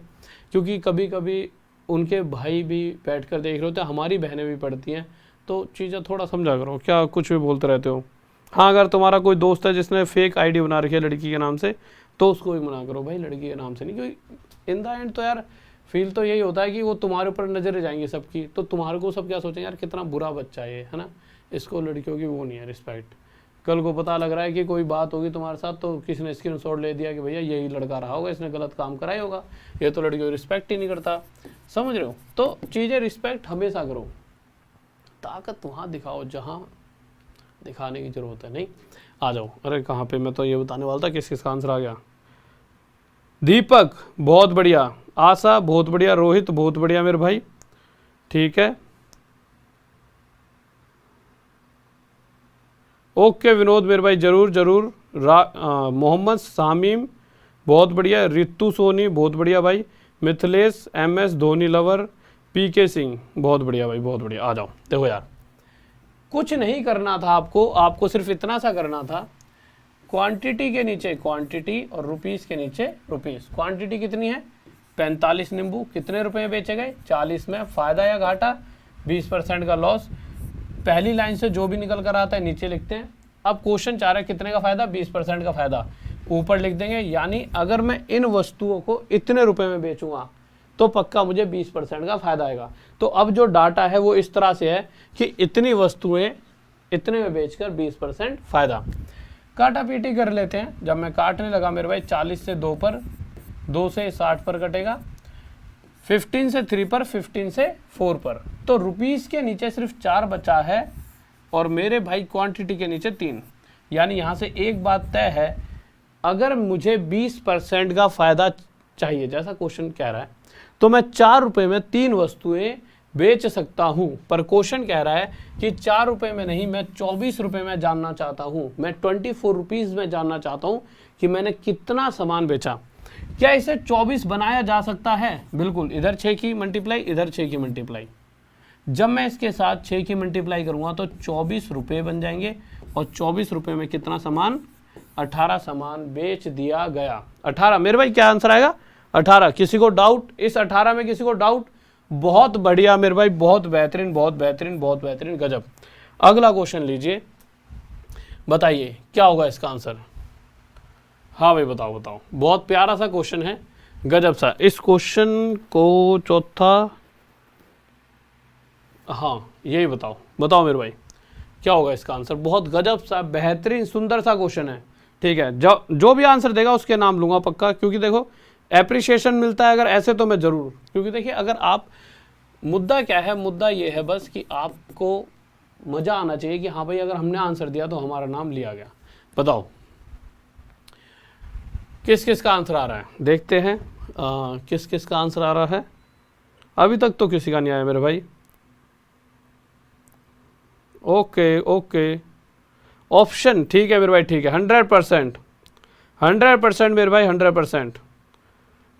क्योंकि कभी कभी उनके भाई भी बैठकर देख रहे होते हैं, हमारी बहनें भी पढ़ती हैं, तो चीज़ें थोड़ा समझा करो, क्या कुछ भी बोलते रहते हो। हाँ, अगर तुम्हारा कोई दोस्त है जिसने फेक आईडी बना रखी है लड़की के नाम से, तो उसको भी मना करो भाई, लड़की के नाम से नहीं, क्योंकि इन द एंड तो यार फील तो यही होता है कि वो तुम्हारे ऊपर नजरें जाएंगी सबकी, तो तुम्हारे को सब क्या सोचेंगे, यार कितना बुरा बच्चा है ना। इसको लड़कियों की वो नहीं है रिस्पेक्ट। कल को पता लग रहा है कि कोई बात होगी तुम्हारे साथ, तो किसी ने स्क्रीनशॉट ले दिया कि भैया यही लड़का रहा होगा, इसने गलत काम करा ही होगा, ये तो लड़कियों की रिस्पेक्ट ही नहीं करता, समझ रहे हो। तो चीज़ें रिस्पेक्ट हमेशा करो, ताकत वहाँ दिखाओ जहाँ दिखाने की जरूरत है। नहीं, आ जाओ। अरे कहाँ पे, मैं तो ये बताने वाला था किस किसका आंसर आ गया। दीपक बहुत बढ़िया, आशा बहुत बढ़िया, रोहित बहुत बढ़िया मेरे भाई, ठीक है। ओके विनोद मेरे भाई, जरूर जरूर। मोहम्मद शामीम बहुत बढ़िया, रितु सोनी बहुत बढ़िया भाई, Mithilesh MS Dhoni lover, PK Singh बहुत बढ़िया भाई, बहुत बढ़िया। आ जाओ। देखो यार, कुछ नहीं करना था आपको सिर्फ इतना सा करना था, क्वांटिटी के नीचे क्वांटिटी और रुपीस के नीचे रुपीस। क्वांटिटी कितनी है? 45 नींबू, कितने रुपए में बेचे गए? 40 में। फायदा या घाटा? 20% का लॉस। पहली लाइन से जो भी निकल कर आता है नीचे लिखते हैं। अब क्वेश्चन चाह रहा है कितने का फायदा? 20% का फायदा, ऊपर लिख देंगे। यानी अगर मैं इन वस्तुओं को इतने रुपए में बेचूंगा तो पक्का मुझे 20% का फायदा आएगा। तो अब जो डाटा है वो इस तरह से है कि इतनी वस्तुएं इतने में बेचकर 20% फायदा। काटा पीटी कर लेते हैं। जब मैं काटने लगा मेरे भाई, 40 से 2 पर, 2 से 60 पर कटेगा, 15 से 3 पर, 15 से 4 पर, तो रुपीस के नीचे सिर्फ 4 बचा है और मेरे भाई क्वांटिटी के नीचे 3। यानी यहाँ से एक बात तय है, अगर मुझे 20% का फायदा चाहिए जैसा क्वेश्चन कह रहा है, तो मैं 4 रुपये में 3 वस्तुएं बेच सकता हूं। पर क्वेश्चन कह रहा है कि 4 रुपये में नहीं, मैं 24 रुपये में जानना चाहता हूं, मैं 24 रुपीज़ में जानना चाहता हूं कि मैंने कितना सामान बेचा। क्या इसे 24 बनाया जा सकता है? बिल्कुल। इधर 6 की मल्टीप्लाई, इधर 6 की मल्टीप्लाई। जब मैं इसके साथ 6 की मल्टीप्लाई करूंगा तो 24 रुपये बन जाएंगे, और 24 रुपये में कितना सामान? 18 सामान बेच दिया गया। 18 मेरे भाई, क्या आंसर आएगा? 18। किसी को डाउट? इस 18 में किसी को डाउट? बहुत बढ़िया मेरे भाई, बहुत बेहतरीन, बहुत बेहतरीन, बहुत बेहतरीन, गजब। अगला क्वेश्चन लीजिए, बताइए क्या होगा इसका आंसर। हाँ भाई बताओ बताओ, बहुत प्यारा सा क्वेश्चन है, गजब सा। इस क्वेश्चन को चौथा, हाँ यही बताओ, बताओ मेरे भाई क्या होगा इसका आंसर। बहुत गजब सा, बेहतरीन, सुंदर सा क्वेश्चन है, ठीक है। जो भी आंसर देगा उसके नाम लूंगा पक्का, क्योंकि देखो एप्रिशिएशन मिलता है अगर ऐसे, तो मैं ज़रूर, क्योंकि देखिए अगर आप, मुद्दा क्या है, मुद्दा ये है बस कि आपको मज़ा आना चाहिए कि हाँ भाई अगर हमने आंसर दिया तो हमारा नाम लिया गया। बताओ किस किस का आंसर आ रहा है, देखते हैं किस किस का आंसर आ रहा है। अभी तक तो किसी का नहीं आया मेरे भाई। ओके ओके, ऑप्शन ठीक है मेरे भाई, ठीक है। 100%, 100% मेरे भाई, 100%।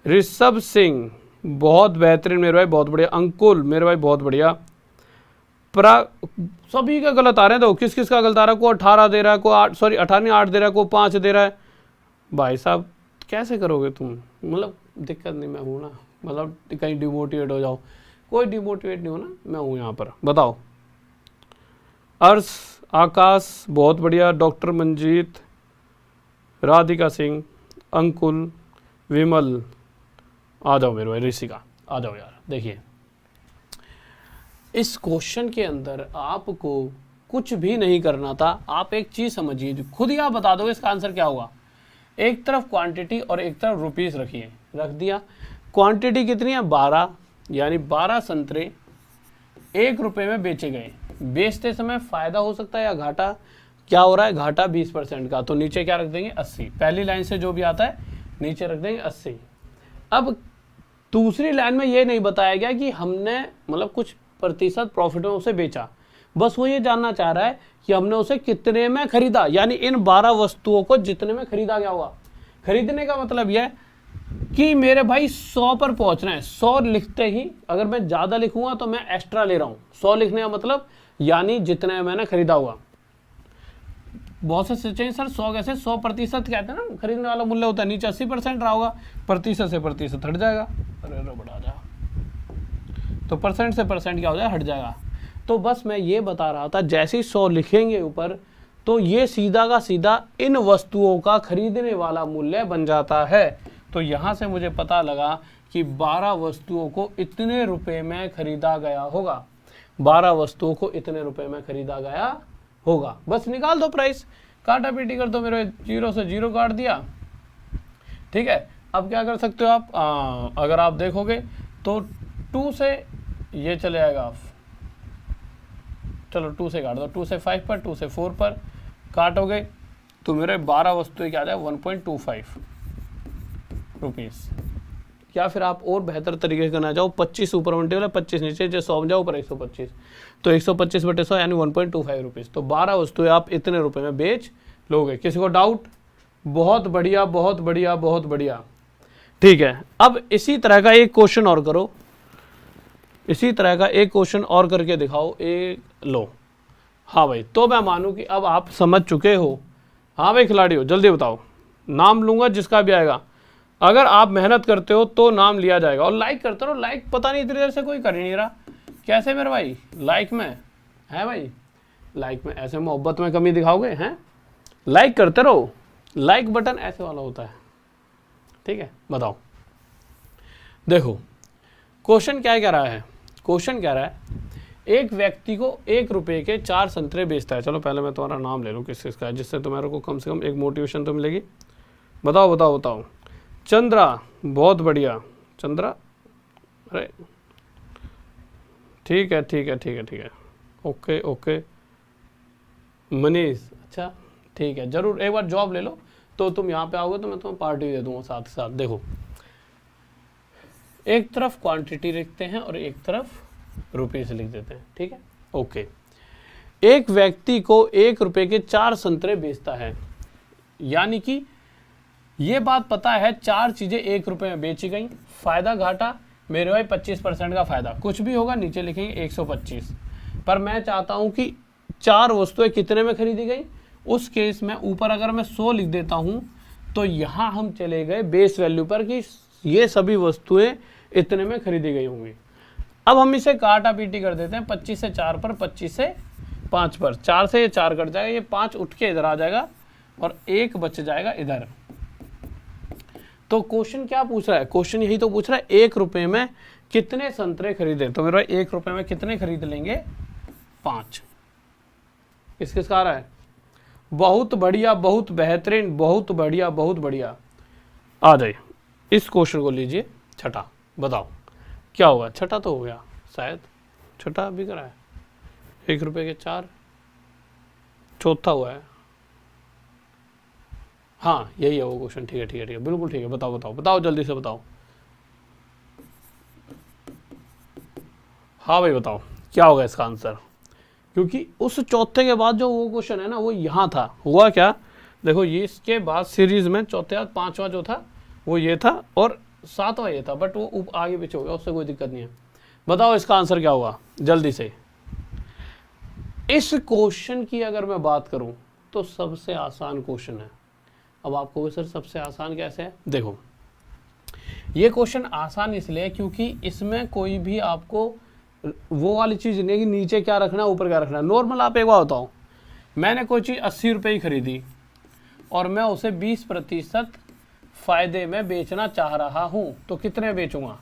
ऋषभ सिंह बहुत बेहतरीन मेरे भाई, बहुत बढ़िया। अंकुल मेरे भाई बहुत बढ़िया। सभी का गलत आ रहे हैं। तो किस किस का गलत आ रहा है? को 18 दे रहा है, को 8, सॉरी 18 नहीं 8 दे रहा है, को 5 दे रहा है। भाई साहब कैसे करोगे तुम? मतलब दिक्कत नहीं, मैं हूँ ना, मतलब कहीं डिमोटिवेट हो जाओ। कोई डिमोटिवेट नहीं हो ना, मैं हूँ यहाँ पर। बताओ। अर्श, आकाश बहुत बढ़िया, डॉक्टर मंजीत, राधिका सिंह, अंकुल, विमल, आ जाओ मेरे भाई, ऋषिका आ जाओ यार। देखिए इस क्वेश्चन के अंदर आपको कुछ भी नहीं करना था। आप एक चीज समझिए, खुद ही आप बता दोगे इसका आंसर क्या होगा। एक तरफ क्वांटिटी और एक तरफ रुपीस रखिए, रख दिया। क्वांटिटी कितनी है? 12, यानी 12 संतरे 1 रुपये में बेचे गए। बेचते समय फायदा हो सकता है या घाटा? क्या हो रहा है? घाटा 20% का। तो नीचे क्या रख देंगे? 80। पहली लाइन से जो भी आता है नीचे रख देंगे 80। अब दूसरी लाइन में ये नहीं बताया गया कि हमने मतलब कुछ प्रतिशत प्रॉफिट में उसे बेचा। बस वो ये जानना चाह रहा है कि हमने उसे कितने में खरीदा, यानी इन 12 वस्तुओं को जितने में खरीदा गया होगा। खरीदने का मतलब यह है कि मेरे भाई 100 पर पहुंचना है। 100 लिखते ही अगर मैं ज्यादा लिखूंगा तो मैं एक्स्ट्रा ले रहा हूं। 100 लिखने का मतलब यानी जितने में मैंने खरीदा हुआ। बहुत से सोचेंगे सर 100 कैसे, 100% कहते हैं ना, खरीदने वाला मूल्य होता है, नीचे 80% रहा होगा, प्रतिशत से प्रतिशत हट जाएगा, अरे बढ़ा जा, तो परसेंट से परसेंट क्या हो जाएगा, हट जाएगा। तो बस मैं ये बता रहा था, जैसे ही 100 लिखेंगे ऊपर तो ये सीधा का सीधा इन वस्तुओं का खरीदने वाला मूल्य बन जाता है। तो यहाँ से मुझे पता लगा कि 12 वस्तुओं को इतने रुपए में खरीदा गया होगा। 12 वस्तुओं को इतने रुपए में खरीदा गया होगा। बस निकाल दो प्राइस, काटा पीटी कर दो, मेरे 0 से 0 काट दिया। ठीक है, अब क्या कर सकते हो आप, अगर आप देखोगे तो 2 से ये चले आएगा, चलो 2 से काट दो, 2 से 5 पर, 2 से 4 पर काटोगे तो मेरे 12 वस्तुएं क्या आ जाए 1.25 रुपीज़। या फिर आप और बेहतर तरीके से करना चाहो, 25 ऊपर मल्टीपल 25 नीचे, जो 100 जाओ ऊपर 125, तो 125 बटे 100 यानी 1.25 रुपीज़। तो 12 वस्तुएं आप इतने रुपए में बेच लोगे। किसी को डाउट? बहुत बढ़िया, बहुत बढ़िया, बहुत बढ़िया। ठीक है, अब इसी तरह का एक क्वेश्चन और करो, इसी तरह का एक क्वेश्चन और करके दिखाओ। एक लो, हाँ भाई, तो मैं मानूं कि अब आप समझ चुके हो। हाँ भाई खिलाड़ी हो, जल्दी बताओ। नाम लूंगा जिसका भी आएगा, अगर आप मेहनत करते हो तो नाम लिया जाएगा। और लाइक करते रहो, लाइक पता नहीं इतनी देर से कोई कर ही नहीं रहा, कैसे मेरे भाई? लाइक में है भाई, लाइक में ऐसे मोहब्बत में कमी दिखाओगे हैं? लाइक करते रहो, लाइक बटन ऐसे वाला होता है। ठीक है, बताओ। देखो क्वेश्चन क्या कह रहा है, क्वेश्चन कह रहा है एक व्यक्ति को 1 रुपए के 4 संतरे बेचता है। चलो पहले मैं तुम्हारा नाम ले लूँ किस किसका है, जिससे तुम्हारे को कम से कम एक मोटिवेशन तो मिलेगी। बताओ बताओ बताओ। चंद्रा, बहुत बढ़िया चंद्रा, अरे ठीक है ठीक है ठीक है ठीक है, ओके ओके। मनीष, अच्छा ठीक है, जरूर एक बार जॉब ले लो तो तुम यहाँ पे आओगे तो मैं तुम्हें पार्टी दे दूंगा साथ साथ। देखो एक तरफ क्वांटिटी लिखते हैं और एक तरफ रुपीस लिख देते हैं। ठीक है, ओके। एक व्यक्ति को 1 रुपए के 4 संतरे बेचता है, यानी कि ये बात पता है 4 चीजें 1 रुपए में बेची गई। फायदा घाटा मेरे भाई 25% का फायदा, कुछ भी होगा नीचे लिखेंगे 125। पर मैं चाहता हूं कि 4 वस्तुएं कितने में खरीदी गई। उस केस में ऊपर अगर मैं 100 लिख देता हूं तो यहां हम चले गए बेस वैल्यू पर कि ये सभी वस्तुएं इतने में खरीदी गई होंगी। अब हम इसे काटा पीटी कर देते हैं, 25 से 4 पर, 25 से 5 पर। 4 से ये 4 कट जाएगा, ये 5 उठ के इधर आ जाएगा और 1 बच जाएगा इधर। तो क्वेश्चन क्या पूछ रहा है? क्वेश्चन यही तो पूछ रहा है 1 रुपए में कितने संतरे खरीदे। तो मेरा 1 रुपए में कितने खरीद लेंगे? 5। किस किस का आ रहा है? बहुत बढ़िया, बहुत बेहतरीन, बहुत बढ़िया, बहुत बढ़िया। आ जाइए, इस क्वेश्चन को लीजिए, छठा। बताओ क्या होगा? छठा तो हो गया शायद, छठा भी करा है। 1 रुपए के 4, चौथा हुआ है। हाँ यही है वो क्वेश्चन। ठीक है ठीक है ठीक है, बिल्कुल ठीक है। बताओ बताओ बताओ, जल्दी से बताओ। हाँ भाई बताओ क्या होगा इसका आंसर, क्योंकि उस चौथे के बाद जो वो क्वेश्चन है ना वो यहाँ था। हुआ क्या, देखो ये इसके बाद सीरीज में चौथे बाद 5वां जो था वो ये था और 7वां ये था, बट वो आगे पीछे हो गया, उससे कोई दिक्कत नहीं है। बताओ इसका आंसर क्या होगा जल्दी से। इस क्वेश्चन की अगर मैं बात करूं तो सबसे आसान क्वेश्चन है। अब आपको सर सबसे आसान कैसे है? देखो ये क्वेश्चन आसान इसलिए क्योंकि इसमें कोई भी आपको वो वाली चीज़ नहीं है कि नीचे क्या रखना है ऊपर क्या रखना है। नॉर्मल आप एक बार बताओ, मैंने कोई चीज़ 80 रुपये की खरीदी और मैं उसे 20% फायदे में बेचना चाह रहा हूँ, तो कितने बेचूंगा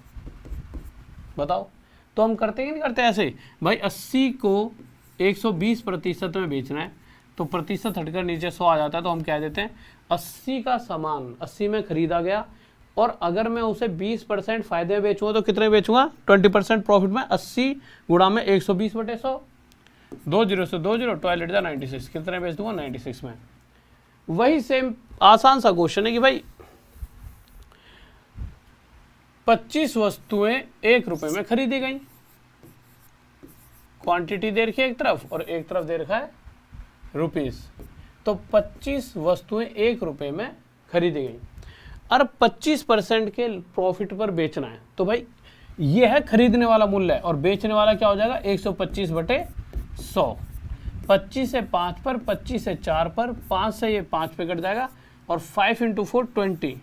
बताओ। तो हम करते ही नहीं करते ऐसे भाई, 80 को 120% में बेचना है तो प्रतिशत हटकर नीचे 100 आ जाता है, तो हम कह देते हैं 80 का सामान 80 में खरीदा गया और अगर मैं उसे 20% फायदे में बेचूंगा तो कितने बेचूंगा? 20% प्रॉफिट में। 80 गुणा में 120 बटे 100, 2 0 से 2 0, टॉयलेट जा 96, कितने बेच दूंगा? 96 में। वही सेम आसान सा क्वेश्चन है कि भाई 25 वस्तुएं 1 रुपए में खरीदी गई। क्वांटिटी दे रखी है एक तरफ और एक तरफ दे रखा है रुपीस। तो 25 वस्तुएं 1 रुपए में खरीदी गई और 25% के प्रॉफिट पर बेचना है। तो भाई ये है खरीदने वाला मूल्य और बेचने वाला क्या हो जाएगा 125 बटे 100। 25 से 5 पर, 25 से 4 पर, 5 से ये 5 पे कट जाएगा और 5 × 4 20।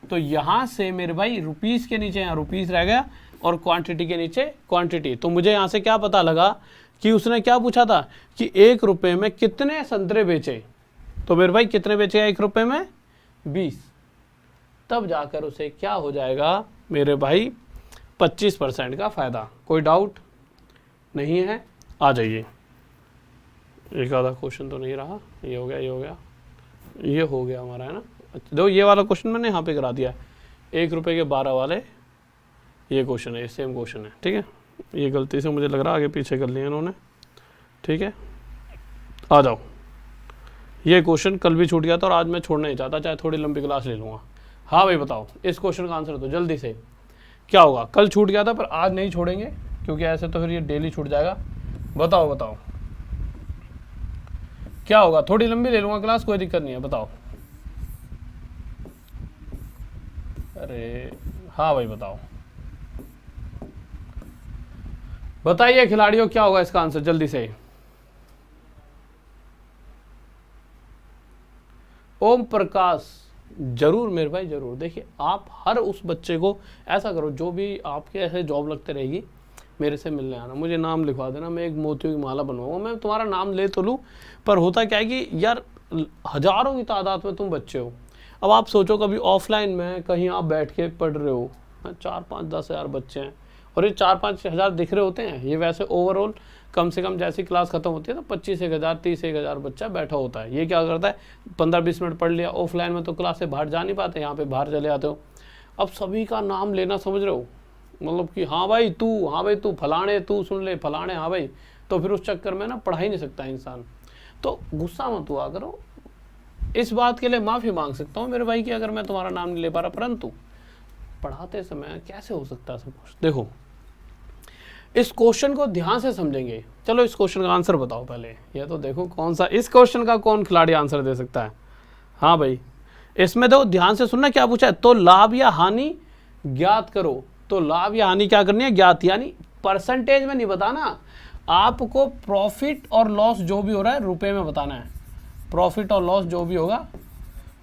तो यहाँ से मेरे भाई रुपीस के नीचे यहाँ रुपीस रह गया और क्वांटिटी के नीचे क्वांटिटी। तो मुझे यहाँ से क्या पता लगा कि उसने क्या पूछा था कि 1 रुपए में कितने संतरे बेचे। तो मेरे भाई कितने बेचेगा 1 रुपए में 20। तब जाकर उसे क्या हो जाएगा मेरे भाई 25% का फ़ायदा। कोई डाउट नहीं है? आ जाइए। एक आधा क्वेश्चन तो नहीं रहा, ये हो गया, ये हो गया, ये हो गया हमारा, है ना। अच्छा देखो ये वाला क्वेश्चन मैंने यहाँ पे करा दिया, 1 रुपए के 12 वाले ये क्वेश्चन है, ये सेम क्वेश्चन है, ठीक है। ये गलती से मुझे लग रहा है आगे पीछे कर लिया इन्होंने, ठीक है। आ जाओ, ये क्वेश्चन कल भी छूट गया था और आज मैं छोड़ना नहीं चाहता, चाहे थोड़ी लंबी क्लास ले लूँगा। हाँ भाई बताओ इस क्वेश्चन का आंसर दो जल्दी से। क्या होगा? कल छूट गया था पर आज नहीं छोड़ेंगे क्योंकि ऐसे तो फिर ये डेली छूट जाएगा। बताओ बताओ क्या होगा? थोड़ी लंबी ले लूँगा क्लास, कोई दिक्कत नहीं है, बताओ। अरे हाँ भाई बताओ, बताइए खिलाड़ियों क्या होगा इसका आंसर जल्दी से। ओम प्रकाश, जरूर मेरे भाई जरूर। देखिए आप हर उस बच्चे को ऐसा करो, जो भी आपके ऐसे जॉब लगते रहेगी मेरे से मिलने आना, मुझे नाम लिखवा देना, मैं एक मोतियों की माला बनवाऊंगा। मैं तुम्हारा नाम ले तो लूँ पर होता क्या है कि यार हजारों की तादाद में तुम बच्चे हो। अब आप सोचो कभी ऑफलाइन में कहीं आप बैठ के पढ़ रहे हो, 4-5-10 हज़ार बच्चे हैं और ये 4-5 हज़ार दिख रहे होते हैं। ये वैसे ओवरऑल कम से कम जैसी क्लास खत्म होती है तो 25-1000 30-1000 बच्चा बैठा होता है। ये क्या करता है 15-20 मिनट पढ़ लिया। ऑफलाइन में तो क्लास से बाहर जा नहीं पाते, यहाँ पे बाहर चले आते हो। अब सभी का नाम लेना समझ रहे हो, मतलब कि हाँ भाई तू, हाँ भाई तू, फलाने तू सुन ले, फलाने हाँ भाई, तो फिर उस चक्कर में ना पढ़ा ही नहीं सकता इंसान। तो गुस्सा मत हुआ करो, इस बात के लिए माफ़ी मांग सकता हूँ मेरे भाई कि अगर मैं तुम्हारा नाम नहीं ले पा रहा, परंतु पढ़ाते समय कैसे हो सकता है सब कुछ। देखो इस क्वेश्चन को ध्यान से समझेंगे। चलो इस क्वेश्चन का आंसर बताओ पहले, ये तो देखो कौन सा, इस क्वेश्चन का कौन खिलाड़ी आंसर दे सकता है। हाँ भाई इसमें देखो ध्यान से सुनना क्या पूछा है, तो लाभ या हानि ज्ञात करो। तो लाभ या हानि क्या करनी है, ज्ञात, यानी परसेंटेज में नहीं बताना, आपको प्रॉफिट और लॉस जो भी हो रहा है रुपए में बताना है। प्रॉफिट और लॉस जो भी होगा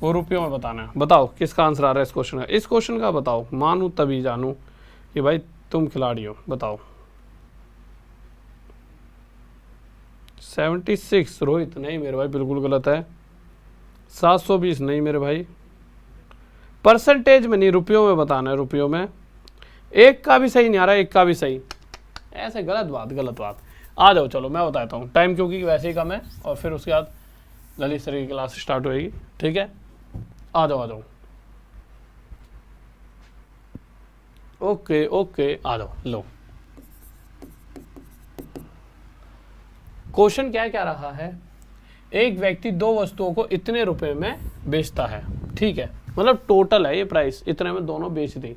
वो रुपयों में बताना है। बताओ किसका आंसर आ रहा है इस क्वेश्चन का, इस क्वेश्चन का बताओ, मानू तभी जानू कि भाई तुम खिलाड़ी हो। बताओ 76 रोहित, नहीं मेरे भाई बिल्कुल गलत है। 720 नहीं मेरे भाई, परसेंटेज में नहीं, रुपयों में बताना है, रुपयों में। एक का भी सही नहीं आ रहा, एक का भी सही, ऐसे गलत बात गलत बात। आ जाओ चलो मैं बताता हूँ, टाइम क्योंकि वैसे ही कम है और फिर उसके बाद ललित सर की क्लास स्टार्ट होएगी, ठीक है। आ जाओ आ जाओ, ओके ओके आ जाओ। लो क्वेश्चन क्या क्या रहा है, एक व्यक्ति 2 वस्तुओं को इतने रुपए में बेचता है, ठीक है, मतलब टोटल है ये प्राइस, इतने में दोनों बेच दी।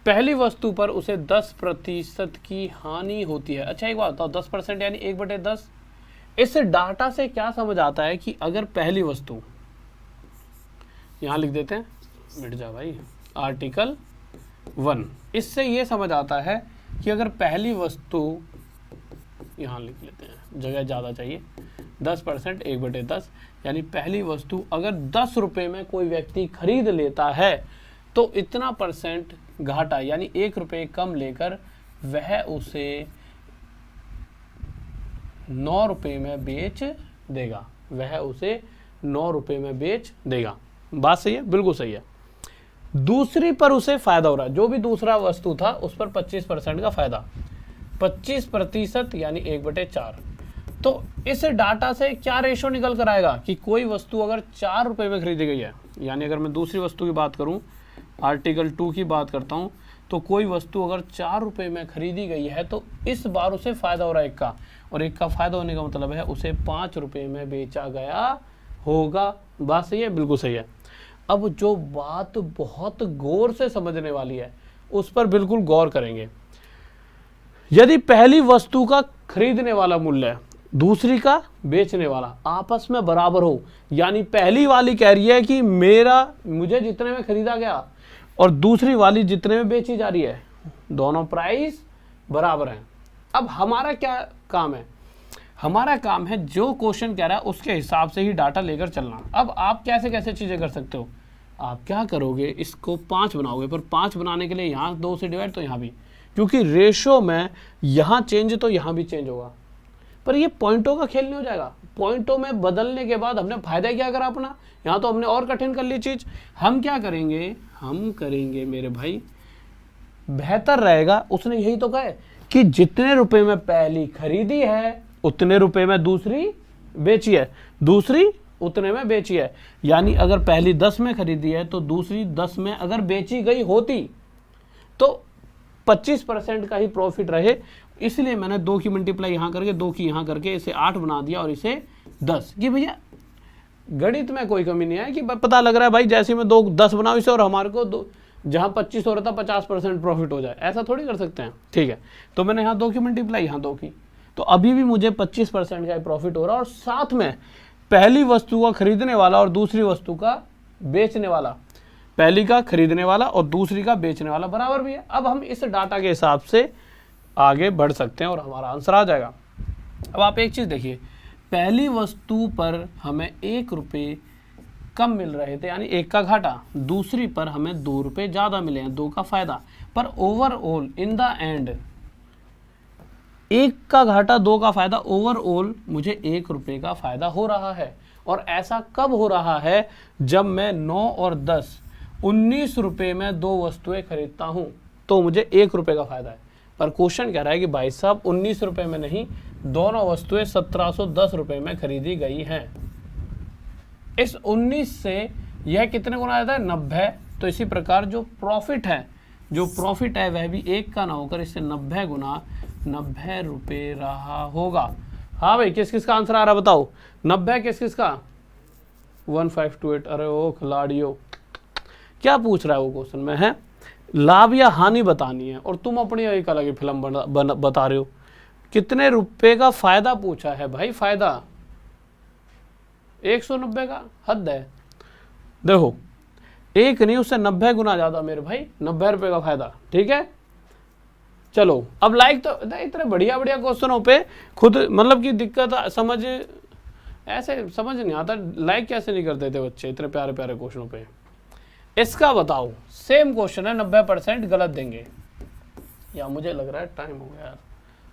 पहली वस्तु पर उसे 10% की हानि होती है। अच्छा एक बात बताओ, 10% यानी 1/10। इस डाटा से क्या समझ आता है कि अगर पहली वस्तु, यहां लिख देते हैं, मिट जा भाई, आर्टिकल 1, इससे ये समझ आता है कि अगर पहली वस्तु, यहाँ लिख लेते हैं जगह ज़्यादा चाहिए, 10% 1/10, यानी पहली वस्तु अगर 10 रुपये में कोई व्यक्ति खरीद लेता है तो इतना परसेंट घाटा, यानी 1 रुपये कम लेकर वह उसे 9 रुपये में बेच देगा, वह उसे 9 रुपये में बेच देगा। बात सही है, बिल्कुल सही है। दूसरी पर उसे फायदा हो रहा है, जो भी दूसरा वस्तु था उस पर 25% का फायदा, 25% यानी 1/4। तो इस डाटा से क्या रेशो निकल कर आएगा कि कोई वस्तु अगर 4 रुपये में खरीदी गई है, यानी अगर मैं दूसरी वस्तु की बात करूं, आर्टिकल 2 की बात करता हूं, तो कोई वस्तु अगर 4 रुपये में खरीदी गई है तो इस बार उसे फायदा हो रहा है 1 का, और 1 का फायदा होने का मतलब है उसे 5 रुपये में बेचा गया होगा। बात सही है, बिल्कुल सही है। अब जो बात बहुत गौर से समझने वाली है उस पर बिल्कुल गौर करेंगे। यदि पहली वस्तु का खरीदने वाला मूल्य दूसरी का बेचने वाला आपस में बराबर हो, यानी पहली वाली कह रही है कि मुझे जितने में खरीदा गया और दूसरी वाली जितने में बेची जा रही है, दोनों प्राइस बराबर हैं। अब हमारा क्या काम है? हमारा काम है जो क्वेश्चन कह रहा है उसके हिसाब से ही डाटा लेकर चलना। अब आप कैसे कैसे चीज़ें कर सकते हो? आप क्या करोगे, इसको 5 बनाओगे, पर 5 बनाने के लिए यहाँ 2 से डिवाइड, तो यहाँ भी, क्योंकि रेशो में यहाँ चेंज तो यहाँ भी चेंज होगा। पर ये पॉइंटों का खेल नहीं हो जाएगा। पॉइंटों में बदलने के बाद हमने फायदा क्या करा अपना? यहाँ तो हमने और कठिन कर ली चीज़। हम क्या करेंगे? हम करेंगे मेरे भाई, बेहतर रहेगा, उसने यही तो कहा है कि जितने रुपए में पहली खरीदी है उतने रुपए में दूसरी बेची है, दूसरी उतने में बेची है। यानी अगर पहली 10 में खरीदी है तो दूसरी 10 में अगर बेची गई होती तो 25% का ही प्रॉफिट रहे। इसलिए मैंने 2 की मल्टीप्लाई यहाँ करके 2 की यहाँ करके इसे 8 बना दिया और इसे 10। कि भैया गणित में कोई कमी नहीं है कि पता लग रहा है भाई जैसे मैं 10 बनाऊँ इसे और हमारे को जहाँ 25 हो रहा था 50% प्रॉफिट हो जाए, ऐसा थोड़ी कर सकते हैं। ठीक है, तो मैंने यहाँ 2 की मल्टीप्लाई यहाँ 2 की, तो अभी भी मुझे 25% का प्रॉफिट हो रहा है। और साथ में पहली वस्तु का खरीदने वाला और दूसरी वस्तु का बेचने वाला, पहली का खरीदने वाला और दूसरी का बेचने वाला बराबर भी है। अब हम इस डाटा के हिसाब से आगे बढ़ सकते हैं और हमारा आंसर आ जाएगा। अब आप एक चीज़ देखिए, पहली वस्तु पर हमें 1 रुपये कम मिल रहे थे, यानी 1 का घाटा, दूसरी पर हमें 2 रुपये ज़्यादा मिले हैं, 2 का फायदा। पर ओवरऑल इन द एंड 1 का घाटा 2 का फायदा, ओवरऑल मुझे 1 रुपये का फायदा हो रहा है। और ऐसा कब हो रहा है? जब मैं 9 और 10 19 रुपये में 2 वस्तुएं खरीदता हूं तो मुझे 1 रुपये का फायदा है। पर क्वेश्चन कह रहा है कि भाई साहब 19 रुपये में नहीं, दोनों वस्तुएं 1710 रुपये में खरीदी गई हैं। इस 19 से यह कितने गुना आता है? 90। तो इसी प्रकार जो प्रॉफिट है वह भी 1 का ना होकर इससे 90 गुना 90 रुपये रहा होगा। हाँ भाई, किस किस का आंसर आ रहा बताओ? 90 किस किस का? 1528। अरे ओ खिलाड़ियों, क्या पूछ रहा है वो क्वेश्चन में? है लाभ या हानि बतानी है और तुम अपनी एक अलग फिल्म बता रहे हो। कितने रुपए का फायदा पूछा है भाई? फायदा 190 का, हद है। देखो 1 नहीं, उससे 90 गुना ज्यादा मेरे भाई, 90 रुपए का फायदा। ठीक है, चलो अब लाइक तो इतने बढ़िया बढ़िया क्वेश्चनों पे खुद मतलब कि दिक्कत ऐसे समझ नहीं आता, लाइक कैसे नहीं करते थे बच्चे इतने प्यारे प्यारे क्वेश्चनों पे। इसका बताओ, सेम क्वेश्चन है, 90% गलत देंगे। या मुझे लग रहा है टाइम हो गया यार,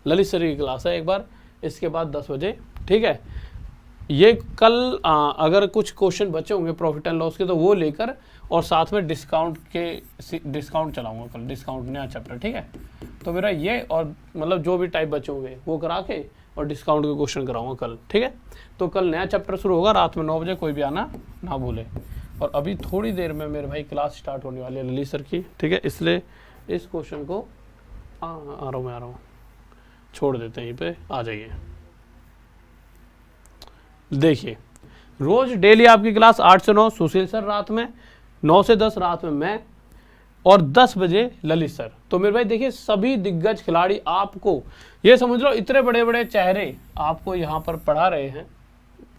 ललित सर की क्लास है एक बार, इसके बाद 10 बजे। ठीक है, ये कल अगर कुछ क्वेश्चन बचे होंगे प्रॉफिट एंड लॉस के तो वो लेकर, और साथ में डिस्काउंट चलाऊंगा कल, डिस्काउंट नया चैप्टर। ठीक है, तो मेरा ये और मतलब जो भी टाइप बचे होंगे वो करा के और डिस्काउंट के क्वेश्चन कराऊंगा कल। ठीक है, तो कल नया चैप्टर शुरू होगा रात में 9 बजे, कोई भी आना ना भूले। और अभी थोड़ी देर में मेरे भाई क्लास स्टार्ट होने वाली है ललित सर की। ठीक है, इसलिए इस क्वेश्चन को आ रहा हूँ छोड़ देते हैं, यहीं पे आ जाइए। देखिए, रोज डेली आपकी क्लास 8 से 9 सुशील सर रात में, 9 से 10 रात में मैं, और 10 बजे ललित सर। तो मेरे भाई देखिए, सभी दिग्गज खिलाड़ी आपको, ये समझ लो इतने बड़े बड़े चेहरे आपको यहाँ पर पढ़ा रहे हैं।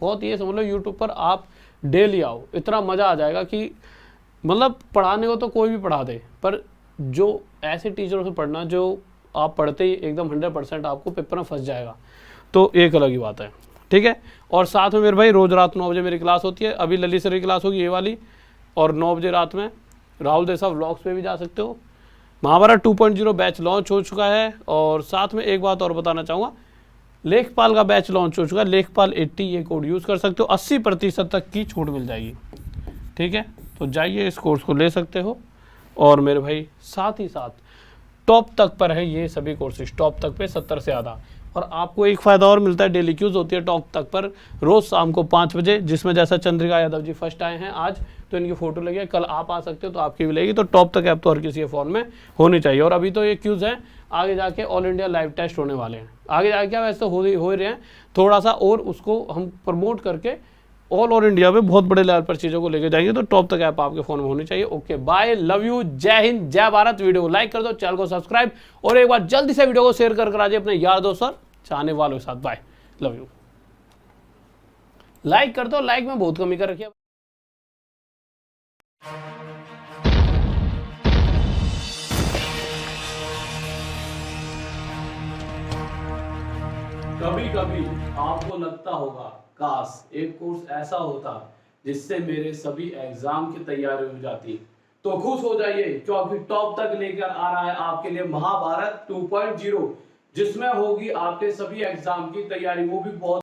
बहुत ये समझ लो यूट्यूब पर आप डेली आओ, इतना मज़ा आ जाएगा कि मतलब पढ़ाने को तो कोई भी पढ़ा दे, पर जो ऐसे टीचरों से पढ़ना जो आप पढ़ते ही एकदम 100% आपको पेपर में फंस जाएगा, तो एक अलग ही बात है। ठीक है, और साथ में मेरे भाई रोज रात 9 बजे मेरी क्लास होती है। अभी ललित सर की क्लास होगी ये वाली, और 9 बजे रात में राहुल देसा व्लॉग्स पे भी जा सकते हो। महाभारत 2.0 बैच लॉन्च हो चुका है। और साथ में एक बात और बताना चाहूँगा, लेखपाल का बैच लॉन्च हो चुका है, लेखपाल 80 ये कोड यूज़ कर सकते हो, 80% तक की छूट मिल जाएगी। ठीक है, तो जाइए इस कोर्स को ले सकते हो। और मेरे भाई साथ ही साथ टॉप तक पर है ये सभी कोर्सेज, टॉप तक पे 70 से ज़्यादा। और आपको एक फ़ायदा और मिलता है, डेली क्यूज़ होती है टॉप तक पर रोज़ शाम को 5 बजे, जिसमें जैसा चंद्रिका यादव जी फर्स्ट आए हैं आज, तो इनकी फ़ोटो लगी है, कल आप आ सकते हो तो आपकी भी लगेगी। तो टॉप तक ऐप तो हर किसी के फ़ोन में होनी चाहिए। और अभी तो ये क्यूज़ हैं, आगे जाके ऑल इंडिया लाइव टेस्ट होने वाले हैं। आगे जाके क्या वैसे हो रहे हैं, थोड़ा सा और उसको हम प्रमोट करके ऑल ओवर इंडिया में बहुत बड़े लेवल पर चीज़ों को लेके जाएंगे। तो टॉप तक ऐप आपके फोन में होनी चाहिए। ओके बाय, लव यू, जय हिंद, जय भारत। वीडियो को लाइक कर दो, चैनल को सब्सक्राइब और एक बार जल्दी से वीडियो को शेयर कर आइए अपने यार दोस्त और चाहने वालों के साथ। Bye, love you. लाइक कर दो, लाइक में बहुत कमी कर रखी है। कभी कभी आपको लगता होगा काश एक कोर्स ऐसा होता जिससे मेरे सभी एग्जाम की तैयारी हो जाती। तो खुश हो जाइए क्योंकि टॉप तक लेकर आ रहा है आपके लिए महाभारत 2.0, जिसमें होगी आपके सभी एग्जाम की तैयारी, वो भी बहुत